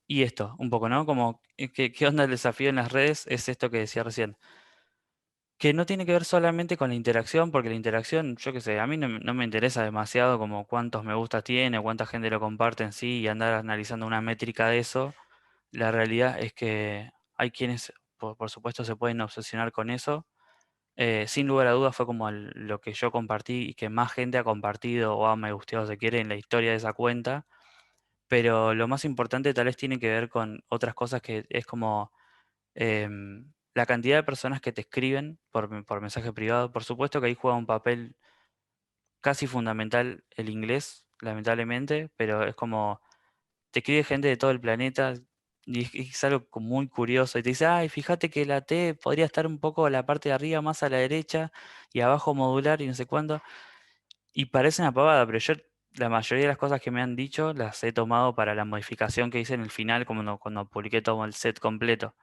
Y esto, un poco, ¿no? Como, ¿qué onda el desafío en las redes? Es esto que decía recién. Que no tiene que ver solamente con la interacción, porque la interacción, yo qué sé, a mí no me interesa demasiado como cuántos me gustas tiene, o cuánta gente lo comparte en sí, y andar analizando una métrica de eso. La realidad es que hay quienes, por supuesto, se pueden obsesionar con eso. Sin lugar a dudas fue como lo que yo compartí y que más gente ha compartido o ha me gusteado, si quiere, en la historia de esa cuenta. Pero lo más importante tal vez tiene que ver con otras cosas que es como la cantidad de personas que te escriben por mensaje privado. Por supuesto que ahí juega un papel casi fundamental el inglés, lamentablemente, pero es como te escribe gente de todo el planeta y es algo como muy curioso. Y te dice, ay, fíjate que la T podría estar un poco a la parte de arriba, más a la derecha, y abajo modular y no sé cuándo. Y parece una pavada, pero yo la mayoría de las cosas que me han dicho las he tomado para la modificación que hice en el final, como cuando publiqué todo el set completo.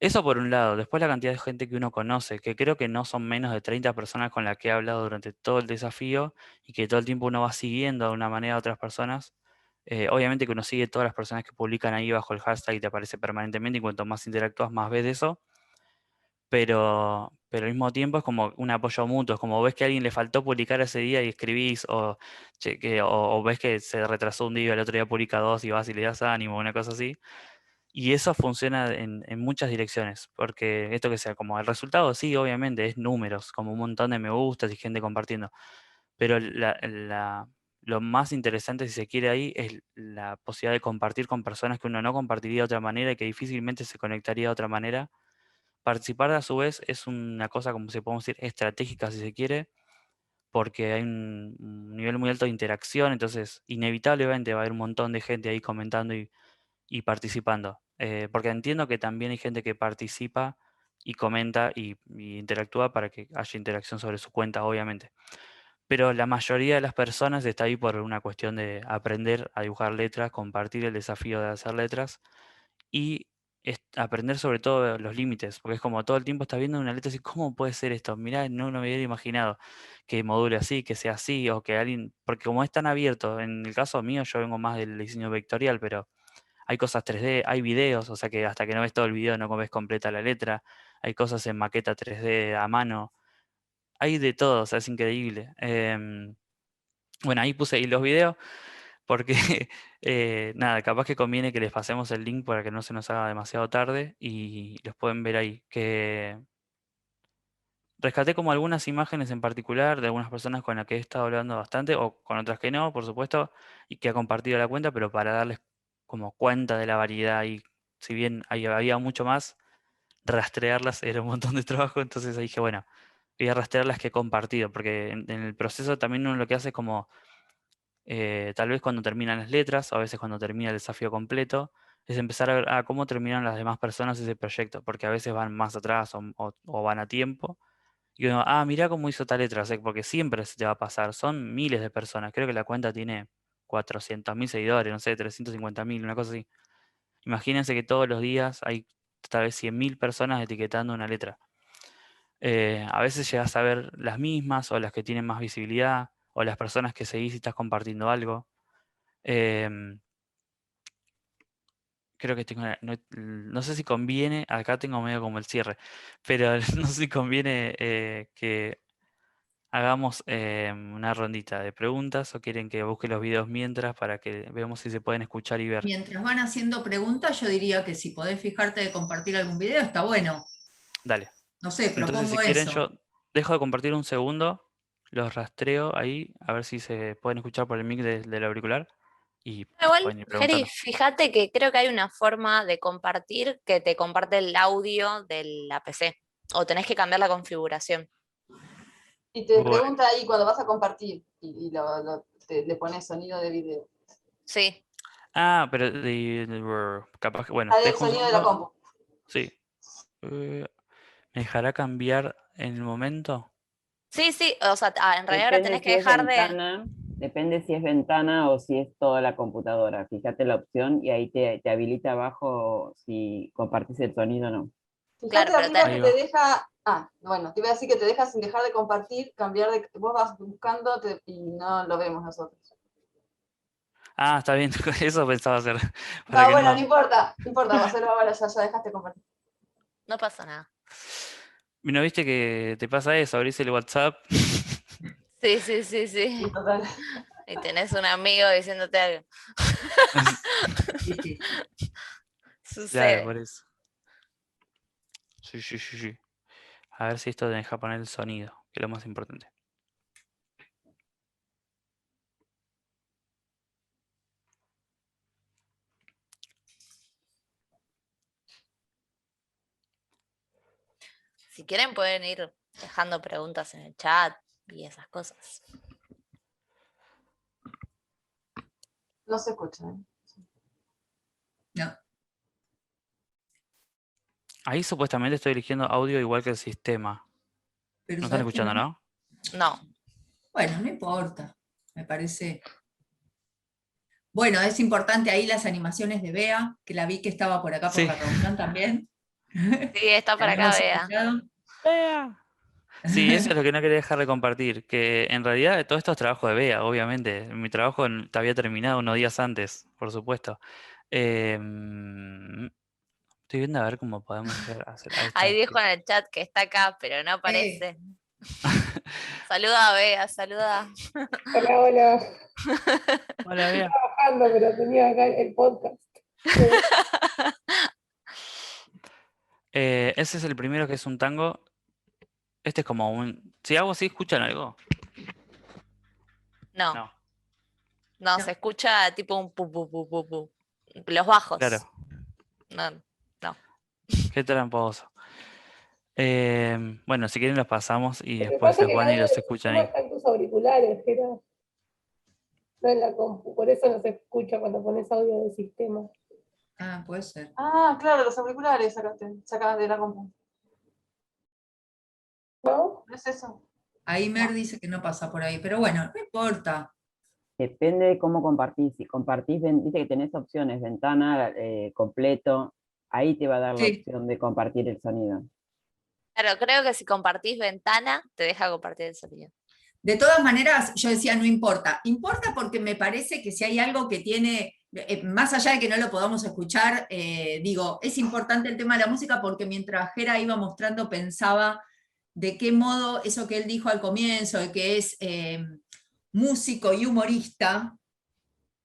Eso por un lado. Después la cantidad de gente que uno conoce, que creo que no son menos de 30 personas con las que he hablado durante todo el desafío y que todo el tiempo uno va siguiendo de una manera a otras personas. Obviamente que uno sigue todas las personas que publican ahí bajo el hashtag y te aparece permanentemente y cuanto más interactúas más ves de eso. Pero al mismo tiempo es como un apoyo mutuo, es como ves que a alguien le faltó publicar ese día y escribís, o, o ves que se retrasó un día y el otro día publica dos y vas y le das ánimo, una cosa así. Y eso funciona en muchas direcciones, porque esto que sea como el resultado, sí, obviamente, es números, como un montón de me gustas y gente compartiendo, pero lo más interesante, si se quiere ahí, es la posibilidad de compartir con personas que uno no compartiría de otra manera y que difícilmente se conectaría de otra manera. Participar a su vez es una cosa, como se podemos decir, estratégica, si se quiere, porque hay un nivel muy alto de interacción, entonces inevitablemente va a haber un montón de gente ahí comentando y participando. Porque entiendo que también hay gente que participa y comenta y interactúa para que haya interacción sobre su cuenta, obviamente. Pero la mayoría de las personas está ahí por una cuestión de aprender a dibujar letras, compartir el desafío de hacer letras y aprender sobre todo los límites, porque es como todo el tiempo estás viendo una letra así, ¿cómo puede ser esto? Mirá, no me hubiera imaginado que module así, que sea así, o que alguien, porque como es tan abierto, en el caso mío yo vengo más del diseño vectorial, pero hay cosas 3D, hay videos, o sea que hasta que no ves todo el video no ves completa la letra, hay cosas en maqueta 3D a mano, hay de todo, o sea, es increíble. Bueno, ahí puse ahí los videos porque, nada, capaz que conviene que les pasemos el link para que no se nos haga demasiado tarde y los pueden ver ahí. Que rescaté como algunas imágenes en particular de algunas personas con las que he estado hablando bastante, o con otras que no, por supuesto, y que ha compartido la cuenta, pero para darles como cuenta de la variedad y si bien había mucho más, rastrearlas era un montón de trabajo, entonces ahí dije, bueno, voy a rastrear las que he compartido, porque en el proceso también uno lo que hace es como, tal vez cuando terminan las letras, o a veces cuando termina el desafío completo, es empezar a ver cómo terminaron las demás personas ese proyecto, porque a veces van más atrás o van a tiempo. Y uno, mirá cómo hizo tal letra, o sea, porque siempre se te va a pasar, son miles de personas, creo que la cuenta tiene 400.000 seguidores, no sé, 350.000, una cosa así. Imagínense que todos los días hay tal vez 100.000 personas etiquetando una letra. A veces llegas a ver las mismas o las que tienen más visibilidad o las personas que seguís y estás compartiendo algo. Em, Creo que tengo no sé si conviene, acá tengo medio como el cierre, pero no sé si conviene que hagamos una rondita de preguntas o quieren que busque los videos mientras para que veamos si se pueden escuchar y ver. Mientras van haciendo preguntas, yo diría que si podés fijarte de compartir algún video, está bueno. Dale. No sé, Entonces, si propongo quieren, eso. yo dejo de compartir un segundo, los rastreo ahí, a ver si se pueden escuchar por el mic del auricular y Igual, pueden ir Geri, preguntando. fíjate que creo que hay una forma de compartir que te comparte el audio de la PC. O tenés que cambiar la configuración. Y te Bueno. pregunta ahí cuando vas a compartir y le pones sonido de video. Sí. Pero capaz que, bueno, Sale el dejo un sonido de la segundo. compu. Sí. ¿Me dejará cambiar en el momento? Sí, sí. O sea, en realidad ahora Depende tenés que si es dejar de. ventana o si es toda la computadora. Fíjate la opción y ahí te habilita abajo si compartís el sonido o no. Claro, Fíjate pero arriba Ahí que va. te deja. Bueno, te iba a decir que te deja sin dejar de compartir, cambiar de. Vos vas buscando y no lo vemos nosotros. Ah, está bien, eso pensaba hacer. Para No, que bueno, no. no importa, no importa, pasalo ahora, ya dejaste compartir. No pasa nada. ¿No viste que te pasa eso? Abrís el WhatsApp. Sí, sí, sí, sí. Total. Y tenés un amigo diciéndote algo. Sí, sí, sí. Claro, Sucede. por eso. Sí, sí, sí, sí. A ver si esto te deja poner el sonido, que es lo más importante. Si quieren pueden ir dejando preguntas en el chat y esas cosas. No se escucha, ¿eh? No, Ahí supuestamente estoy eligiendo audio igual que el sistema. pero ¿No están ¿sabes qué? escuchando, no? No. Bueno, no importa, me parece. Bueno, es importante ahí las animaciones de Bea, que la vi que estaba por acá por Sí. la reunión también. Sí, está La por acá, habíamos vea. escuchado. Bea. Sí, eso es lo que no quería dejar de compartir, que en realidad todo esto es trabajo de Bea, obviamente. Mi trabajo había terminado unos días antes, por supuesto. Em, Estoy viendo a ver cómo podemos llegar a hacer a Ahí esta. dijo en el chat que está acá, pero no Eh, aparece. Saluda, Bea, saluda. Hola, hola. Hola, Bea. Trabajando, pero tenía acá el podcast. Ese es el primero que es un tango. Este es como un. Si hago así, ¿escuchan algo? No, No, no, no, se escucha tipo un pu, pu, pu, pu, pu. Los claro. bajos. No, no. Qué tramposo. Bueno, si quieren los pasamos y Lo que después pasa se es que el ponen y audio los del escuchan sistema ahí. está en tus auriculares, pero no en la compu. Por eso no se escucha cuando pones audio del sistema. ah, puede ser. Ah, claro, los auriculares sacaste de la compu. ¿No? ¿No es eso? Ahí Mer dice que no pasa por ahí, pero bueno, no importa. Depende de cómo compartís. Si compartís, viste que tenés opciones, ventana, completo, ahí te va a dar la Sí, opción de compartir el sonido. Claro, creo que si compartís ventana, te deja compartir el sonido. de todas maneras, yo decía, no importa. Importa porque me parece que si hay algo que tiene, más allá de que no lo podamos escuchar, digo, es importante el tema de la música porque mientras Jera iba mostrando, pensaba de qué modo eso que él dijo al comienzo, de que es músico y humorista,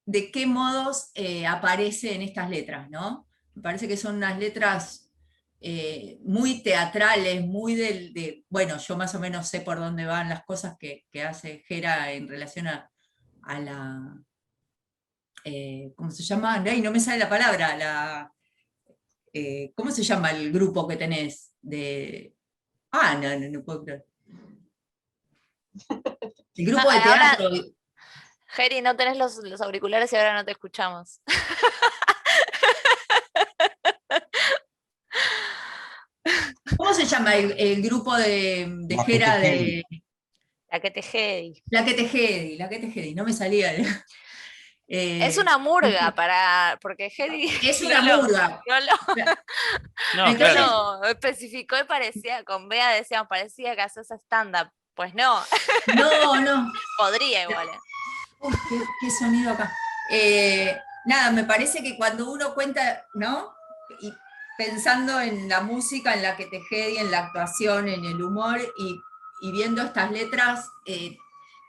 de qué modos aparece en estas letras, ¿no? Me parece que son unas letras muy teatrales, muy bueno, yo más o menos sé por dónde van las cosas que hace Jera en relación a la, ¿cómo se llama? Ay, no me sale la palabra, ¿cómo se llama el grupo que tenés? No puedo creer. El grupo de Ahora, teatro, Geri, no tenés los auriculares y ahora no te escuchamos. ¿cómo se llama el grupo de La que te Jera quede. de La que te Geri. La que Tejedi, no me salía. Es Eh, una murga porque Geri es no una murga. no lo, No, no Entonces, claro. lo especificó y parecía, con Bea decíamos, parecía que haces stand-up. Pues no, no. podría igual. Uy, qué sonido acá. Nada, me parece que cuando uno cuenta, ¿no? Y pensando en la música, en la que Tejedi, en la actuación, en el humor, y viendo estas letras,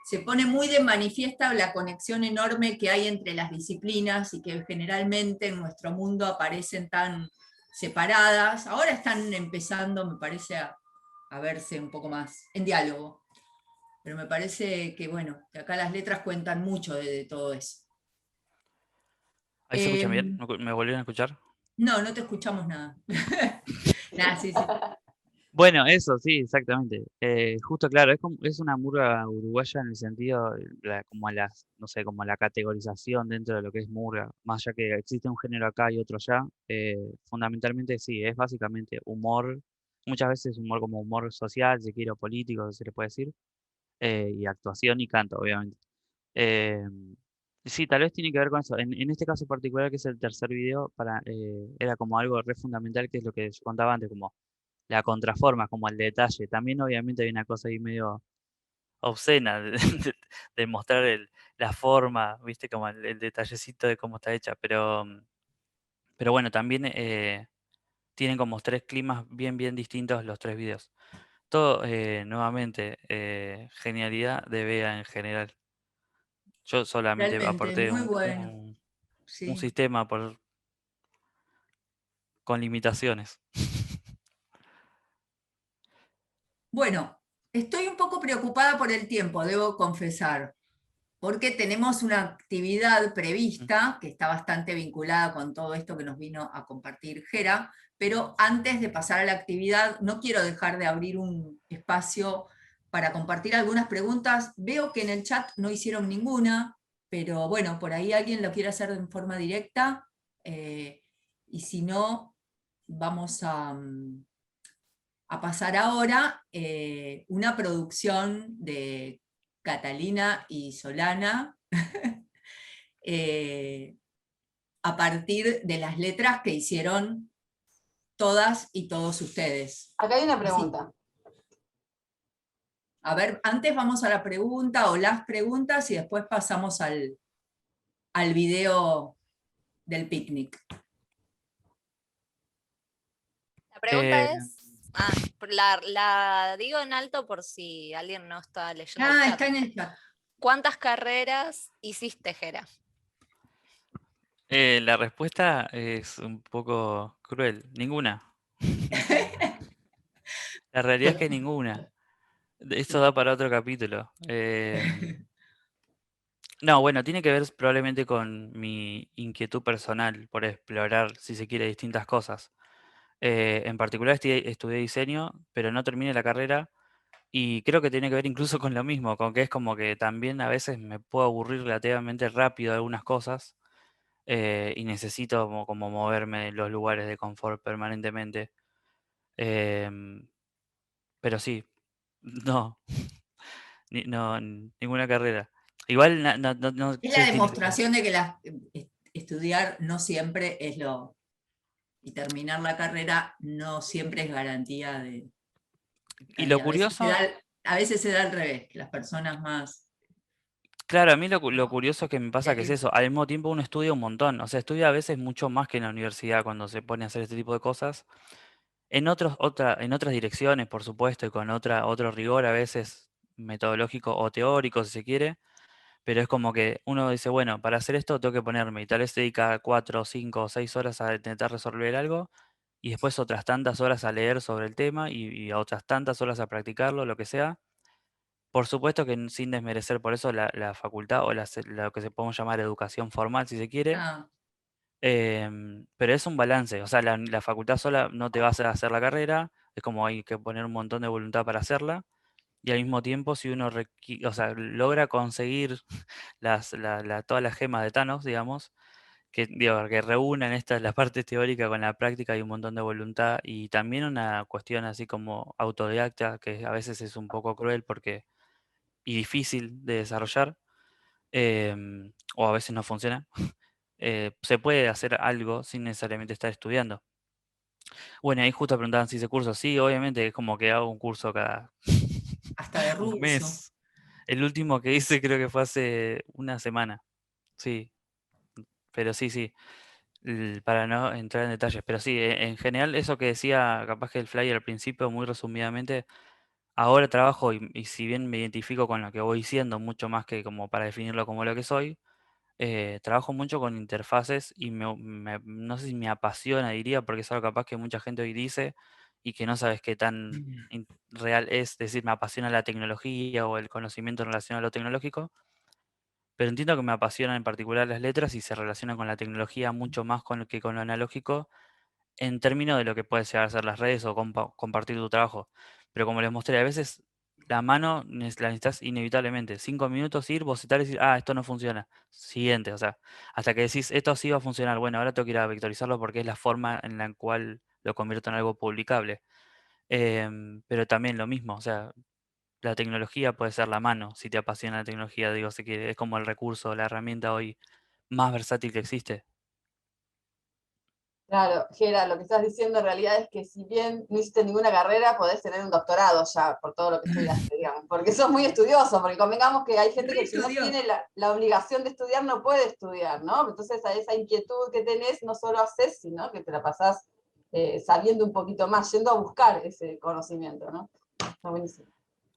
se pone muy de manifiesta la conexión enorme que hay entre las disciplinas y que generalmente en nuestro mundo aparecen tan separadas. Ahora están empezando, me parece, a verse un poco más en diálogo. Pero me parece que, bueno, que acá las letras cuentan mucho de todo eso. ¿Ahí se escuchan bien? Em, ¿Me volvieron a escuchar? no te escuchamos nada. Nada, sí. Bueno, eso, sí, exactamente. Justo claro, es una murga uruguaya en el sentido, como no sé, como la categorización dentro de lo que es murga, más allá que existe un género acá y otro allá, fundamentalmente sí, es básicamente humor, muchas veces humor como humor social, si quiere, o político, se le puede decir, y actuación y canto, obviamente. Eh, sí, tal vez tiene que ver con eso. En este caso particular, que es el tercer video, era como algo re fundamental, que es lo que yo contaba antes, como la contraforma, como el detalle. También obviamente hay una cosa ahí medio obscena de mostrar la forma, viste, como el detallecito de cómo está hecha, pero bueno, también tienen como tres climas bien, bien distintos los tres videos. Todo, nuevamente, genialidad de Bea en general. Yo solamente Realmente, aporté muy bueno. un Sí. sistema con limitaciones. Bueno, estoy un poco preocupada por el tiempo, debo confesar, porque tenemos una actividad prevista que está bastante vinculada con todo esto que nos vino a compartir Gera, pero antes de pasar a la actividad, no quiero dejar de abrir un espacio para compartir algunas preguntas. Veo que en el chat no hicieron ninguna, pero bueno, por ahí alguien lo quiere hacer de forma directa, y si no, vamos a pasar ahora una producción de Catalina y Solana eh, a partir de las letras que hicieron todas y todos ustedes. Acá hay una Así, pregunta. a ver, antes vamos a la pregunta o las preguntas y después pasamos al video del picnic. La pregunta Eh, es, la digo en alto por si alguien no está leyendo el Ah, chat. está en el chat. ¿Cuántas carreras hiciste, Jera? la respuesta es un poco cruel. Ninguna. La realidad es que ninguna. Esto da para otro capítulo. No, bueno, tiene que ver probablemente con mi inquietud personal por explorar, si se quiere, distintas cosas. En particular estudié diseño, pero no terminé la carrera y creo que tiene que ver incluso con lo mismo, con que es como que también a veces me puedo aburrir relativamente rápido de algunas cosas y necesito como moverme en los lugares de confort permanentemente. Em, pero sí, no, ninguna carrera. Igual no Es la sé, tiene que ver. demostración de que estudiar no siempre es y terminar la carrera no siempre es garantía de Y lo calidad. curioso, A veces se da al revés, que las personas más... claro, a mí lo curioso que me pasa que es débiles. eso, al mismo tiempo uno estudia un montón, o sea, estudia a veces mucho más que en la universidad cuando se pone a hacer este tipo de cosas, en otras direcciones, por supuesto, y con otro rigor a veces metodológico o teórico, si se quiere, pero es como que uno dice, bueno, para hacer esto tengo que ponerme, y tal vez dedica 4, 5 o 6 horas a intentar resolver algo, y después otras tantas horas a leer sobre el tema, y a otras tantas horas a practicarlo, lo que sea. Por supuesto que sin desmerecer por eso la facultad o lo que se podemos llamar educación formal, si se quiere, Ah, pero es un balance, o sea, la facultad sola no te va a hacer la carrera, es como hay que poner un montón de voluntad para hacerla, y al mismo tiempo si uno o sea, logra conseguir todas las gemas de Thanos, digamos, que, digo, que reúnan la parte teórica con la práctica y un montón de voluntad, y también una cuestión así como autodidacta, que a veces es un poco cruel y difícil de desarrollar, o a veces no funciona, se puede hacer algo sin necesariamente estar estudiando. Bueno, ahí justo preguntaban si hice curso. Sí, obviamente es como que hago un curso cada hasta de un ruso. mes. El último que hice creo que fue hace una semana. Sí, pero sí, sí. Para no entrar en detalles. Pero sí, en general eso que decía capaz que el flyer al principio, muy resumidamente, ahora trabajo y si bien me identifico con lo que voy siendo, mucho más que como para definirlo como lo que soy, trabajo mucho con interfaces y no sé si me apasiona, diría, porque es algo capaz que mucha gente hoy dice y que no sabes qué tan real es. Decir, me apasiona la tecnología o el conocimiento en relación a lo tecnológico, pero entiendo que me apasionan en particular las letras y se relacionan con la tecnología mucho más que con lo analógico en términos de lo que puede llegar a ser las redes o compartir tu trabajo. Pero como les mostré, a veces la mano la necesitas inevitablemente. 5 minutos ir, bocetar y decir, ah, esto no funciona. Siguiente, o sea, hasta que decís, esto sí va a funcionar. Bueno, ahora tengo que ir a vectorizarlo porque es la forma en la cual lo convierto en algo publicable. Pero también lo mismo, o sea, la tecnología puede ser la mano, si te apasiona la tecnología, digo, si que es como el recurso, la herramienta hoy más versátil que existe. Claro, Gera, lo que estás diciendo en realidad es que si bien no hiciste ninguna carrera, podés tener un doctorado ya por todo lo que estudiaste, digamos, porque sos muy estudioso, porque convengamos que hay gente que si no tiene la obligación de estudiar no puede estudiar, ¿no? Entonces a esa inquietud que tenés no solo haces, sino que te la pasás sabiendo un poquito más, yendo a buscar ese conocimiento, ¿no? Está buenísimo.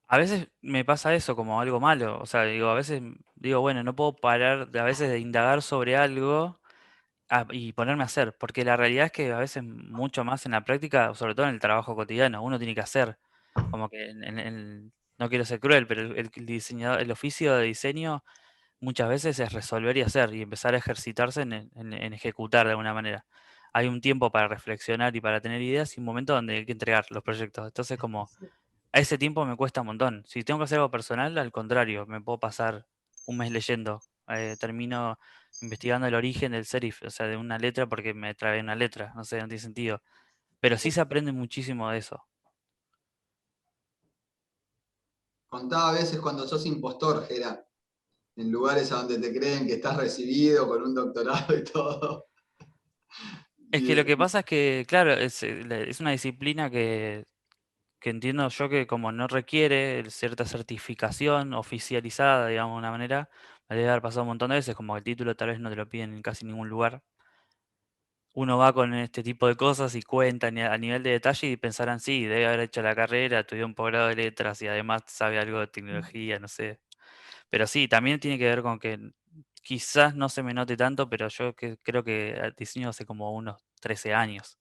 A veces me pasa eso como algo malo, o sea, digo, a veces digo, bueno, no puedo parar a veces de indagar sobre algo y ponerme a hacer, porque la realidad es que a veces mucho más en la práctica, sobre todo en el trabajo cotidiano, uno tiene que hacer, como que no quiero ser cruel, pero el diseñador, el oficio de diseño muchas veces es resolver y hacer y empezar a ejercitarse en ejecutar de alguna manera. Hay un tiempo para reflexionar y para tener ideas y un momento donde hay que entregar los proyectos. Entonces, como a ese tiempo me cuesta un montón. Si tengo que hacer algo personal, al contrario, me puedo pasar un mes leyendo. Termino investigando el origen del serif, o sea, de una letra porque me trae una letra. No sé, no tiene sentido. Pero sí se aprende muchísimo de eso. Contaba a veces cuando sos impostor, Gera, en lugares a donde te creen que estás recibido con un doctorado y todo. Es que lo que pasa es que, claro, es una disciplina que entiendo yo que como no requiere cierta certificación oficializada, digamos, de una manera, me debe haber pasado un montón de veces, como el título tal vez no te lo piden en casi ningún lugar. Uno va con este tipo de cosas y cuenta a nivel de detalle y pensarán, sí, debe haber hecho la carrera, estudió un posgrado de letras y además sabe algo de tecnología, no sé. Pero sí, también tiene que ver con que quizás no se me note tanto, pero yo creo que diseño hace como unos 13 años.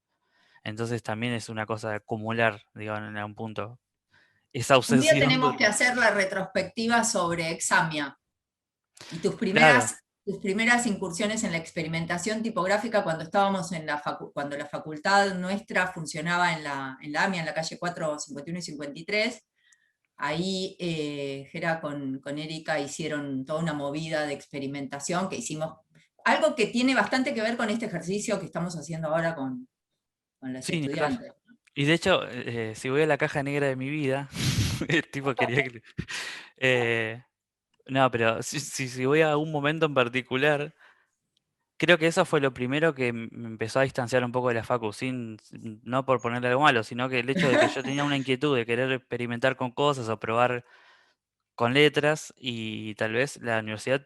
Entonces también es una cosa de acumular, digamos, en algún punto. Esa Un día obsesión tenemos que hacer la retrospectiva sobre Examia y tus Claro, primeras incursiones en la experimentación tipográfica cuando estábamos cuando la facultad nuestra funcionaba en la AMIA, en la calle 4, 51 y 53. Ahí Gera con Erika hicieron toda una movida de experimentación que hicimos, algo que tiene bastante que ver con este ejercicio que estamos haciendo ahora con los sí, ni hablar. estudiantes. Y de hecho, si voy a la caja negra de mi vida, el tipo quería que... no, pero si voy a un momento en particular, creo que eso fue lo primero que me empezó a distanciar un poco de la facu, no por ponerle algo malo, sino que el hecho de que yo tenía una inquietud de querer experimentar con cosas o probar con letras y tal vez la universidad,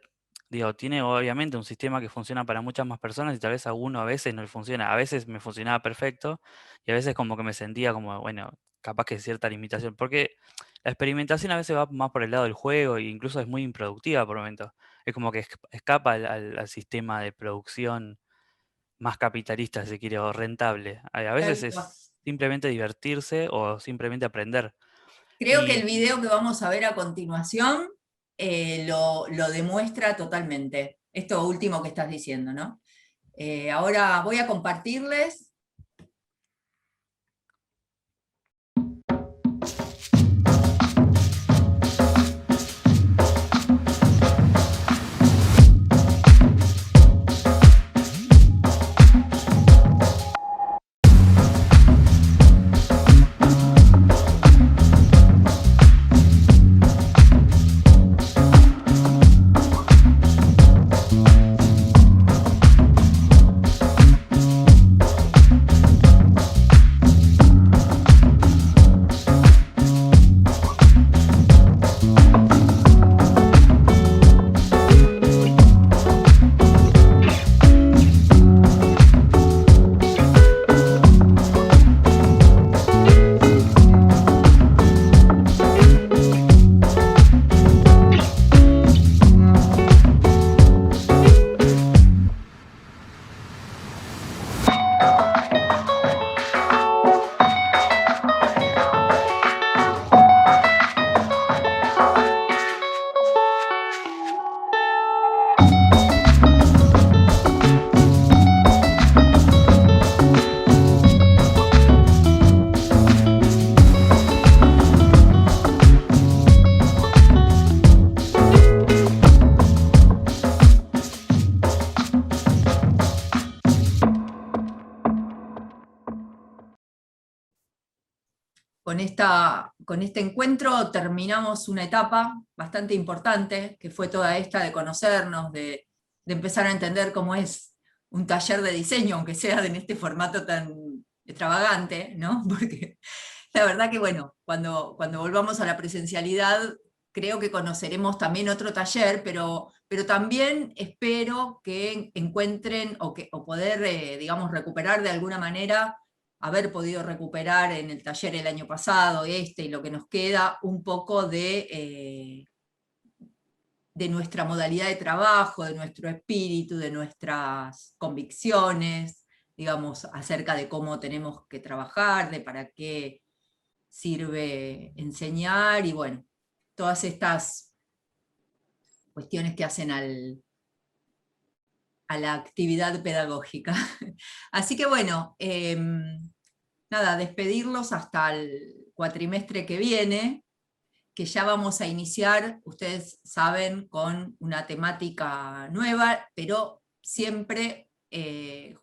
digo, tiene obviamente un sistema que funciona para muchas más personas y tal vez a uno a veces no le funciona. A veces me funcionaba perfecto y a veces como que me sentía como, bueno, capaz que cierta limitación. Porque la experimentación a veces va más por el lado del juego e incluso es muy improductiva por momentos. Es como que escapa al sistema de producción más capitalista, si quiere, o rentable. A veces es simplemente divertirse o simplemente aprender. Creo que el video que vamos a ver a continuación lo demuestra totalmente. Esto último que estás diciendo, ¿no? Ahora voy a compartirles. Con este encuentro terminamos una etapa bastante importante, que fue toda esta de conocernos, de empezar a entender cómo es un taller de diseño, aunque sea en este formato tan extravagante, ¿no? Porque la verdad que, bueno, cuando volvamos a la presencialidad, creo que conoceremos también otro taller, pero también espero que encuentren o poder, digamos, recuperar de alguna manera, haber podido recuperar en el taller el año pasado, y lo que nos queda, un poco de nuestra modalidad de trabajo, de nuestro espíritu, de nuestras convicciones, digamos, acerca de cómo tenemos que trabajar, de para qué sirve enseñar, y bueno, todas estas cuestiones que hacen a la actividad pedagógica. Así que bueno, nada, despedirlos hasta el cuatrimestre que viene, que ya vamos a iniciar, ustedes saben, con una temática nueva, pero siempre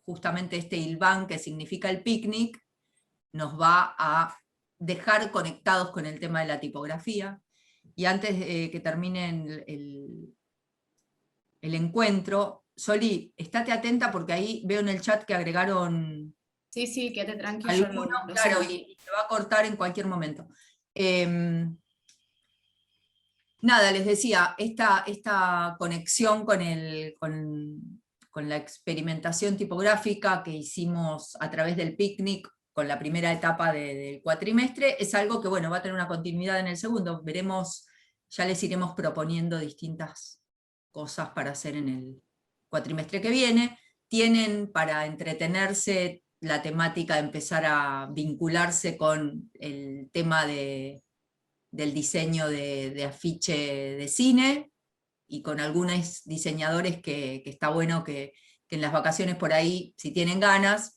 justamente este ILBAN, que significa el picnic, nos va a dejar conectados con el tema de la tipografía. Y antes de que termine el encuentro, Soli, estate atenta porque ahí veo en el chat que agregaron Sí, quédate tranquilo. algunos, claro, y se va a cortar en cualquier momento. Nada, les decía, esta conexión con la experimentación tipográfica que hicimos a través del picnic con la primera etapa del cuatrimestre, es algo que, bueno, va a tener una continuidad en el segundo. Veremos, ya les iremos proponiendo distintas cosas para hacer en el cuatrimestre que viene. Tienen para entretenerse la temática de empezar a vincularse con el tema del diseño de afiche de cine, y con algunos diseñadores que está bueno que en las vacaciones por ahí, si tienen ganas,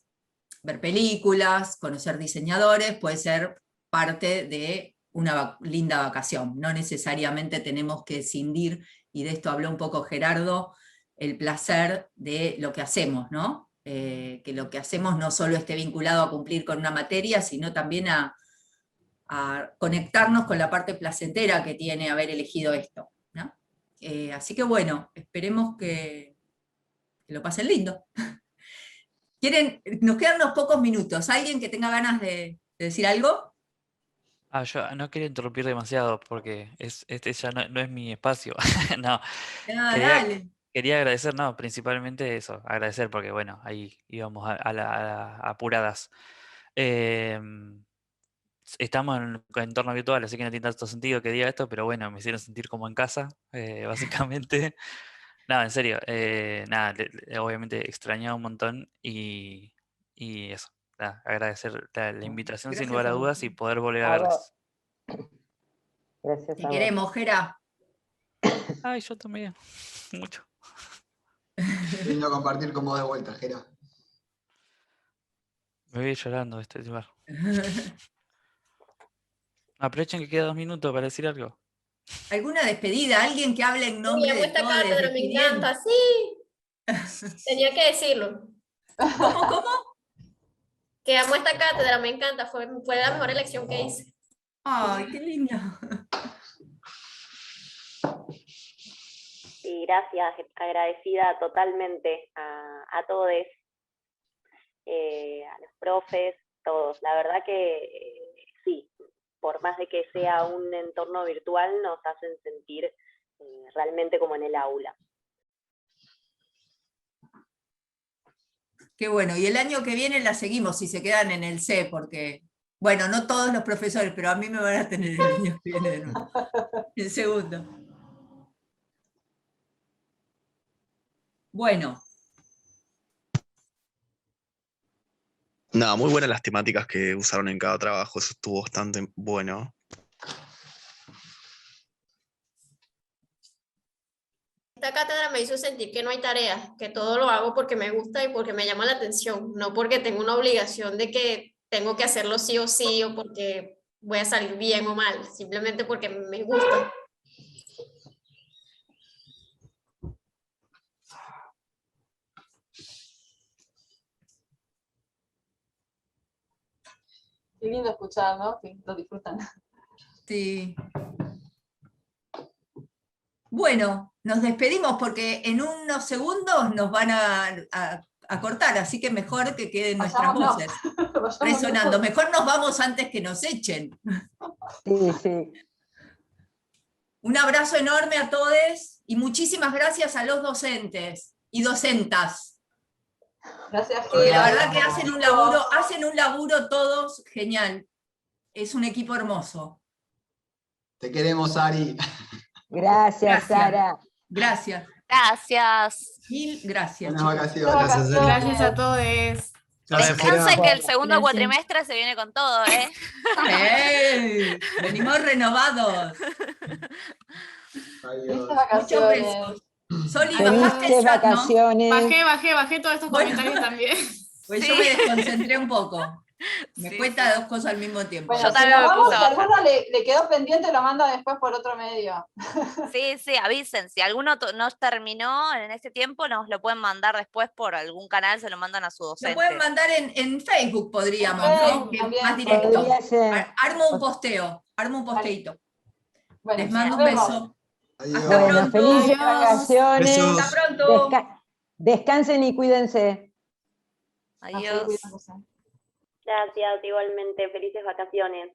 ver películas, conocer diseñadores, puede ser parte de una linda vacación. No necesariamente tenemos que escindir, y de esto habló un poco Gerardo, el placer de lo que hacemos, ¿no? Que lo que hacemos no solo esté vinculado a cumplir con una materia, sino también a conectarnos con la parte placentera que tiene haber elegido esto, ¿no? Así que bueno, esperemos que lo pasen lindo. Nos quedan unos pocos minutos. ¿Alguien que tenga ganas de decir algo? Yo no quería interrumpir demasiado porque este ya no es mi espacio. No, Dale. quería agradecer, no, principalmente eso, agradecer porque bueno, ahí íbamos a apuradas. Estamos en un entorno virtual, así que no tiene tanto sentido que diga esto, pero bueno, me hicieron sentir como en casa, básicamente. No, en serio, nada, obviamente extrañaba un montón y eso, nada, agradecer la invitación sin Gracias lugar a a vos. dudas y poder volver a A vos. verles. Gracias Te a vos. queremos, Gera. Ay, yo también, mucho. Lindo compartir con vos de vuelta, Gera. Me voy llorando de este lugar. Aprovechen que queda 2 minutos para decir algo. ¿Alguna despedida? ¿Alguien que hable en Uy, nombre amo de esta todos? cátedra, me encanta, sí. Tenía que decirlo. ¿Cómo? Que amo esta cátedra, me encanta, fue la mejor elección que hice. Ay, qué lindo. Y gracias, agradecida totalmente a todos, a los profes, todos. La verdad que sí, por más de que sea un entorno virtual, nos hacen sentir realmente como en el aula. Qué bueno. Y el año que viene la seguimos, si se quedan en el C, porque, bueno, no todos los profesores, pero a mí me van a tener el año que viene de nuevo. El segundo. Bueno. Nada, muy buenas las temáticas que usaron en cada trabajo, eso estuvo bastante bueno. Esta cátedra me hizo sentir que no hay tareas, que todo lo hago porque me gusta y porque me llama la atención, no porque tengo una obligación de que tengo que hacerlo sí o sí, o porque voy a salir bien o mal, simplemente porque me gusta. Qué lindo escuchar, ¿no? Que lo disfrutan. Sí. Bueno, nos despedimos porque en unos segundos nos van a a cortar, así que mejor que queden nuestras Vayámonos. voces resonando. Mejor nos vamos antes que nos echen. Sí, sí. Un abrazo enorme a todos y muchísimas gracias a los docentes y docentas. Gracias, Porque la Gera. verdad que hacen un laburo todos genial. Es un equipo hermoso. Te queremos, Ari. Gracias, Sara. Gracias. Gracias. Mil gracias. Buenas chicos. vacaciones. Gracias a todos. Descansen que el segundo cuatrimestre se viene con todo, ¿eh? ¡Ey! Venimos renovados. Adiós. Muchos besos. Soli, bajaste Felices el chat, ¿no? vacaciones. Bajé todos estos comentarios también. Pues Sí. yo me desconcentré un poco. Me Sí, cuenta dos cosas al mismo tiempo. Bueno, Yo también si me nos puse vamos, a si bajar. alguno le quedó pendiente, lo manda después por otro medio. Sí, avisen. Si alguno no terminó en ese tiempo, nos lo pueden mandar después por algún canal, se lo mandan a su Lo docente. pueden mandar en Facebook, podríamos, En ¿no? Facebook Que es también. más directo. Podría ser. Armo un posteo, armo un posteito. Bueno, Les mando nos un vemos. beso. Adiós. Hasta Bueno, pronto. felices Adiós. vacaciones. Besos. Hasta pronto. Descansen y cuídense. Adiós. Gracias, igualmente. Felices vacaciones.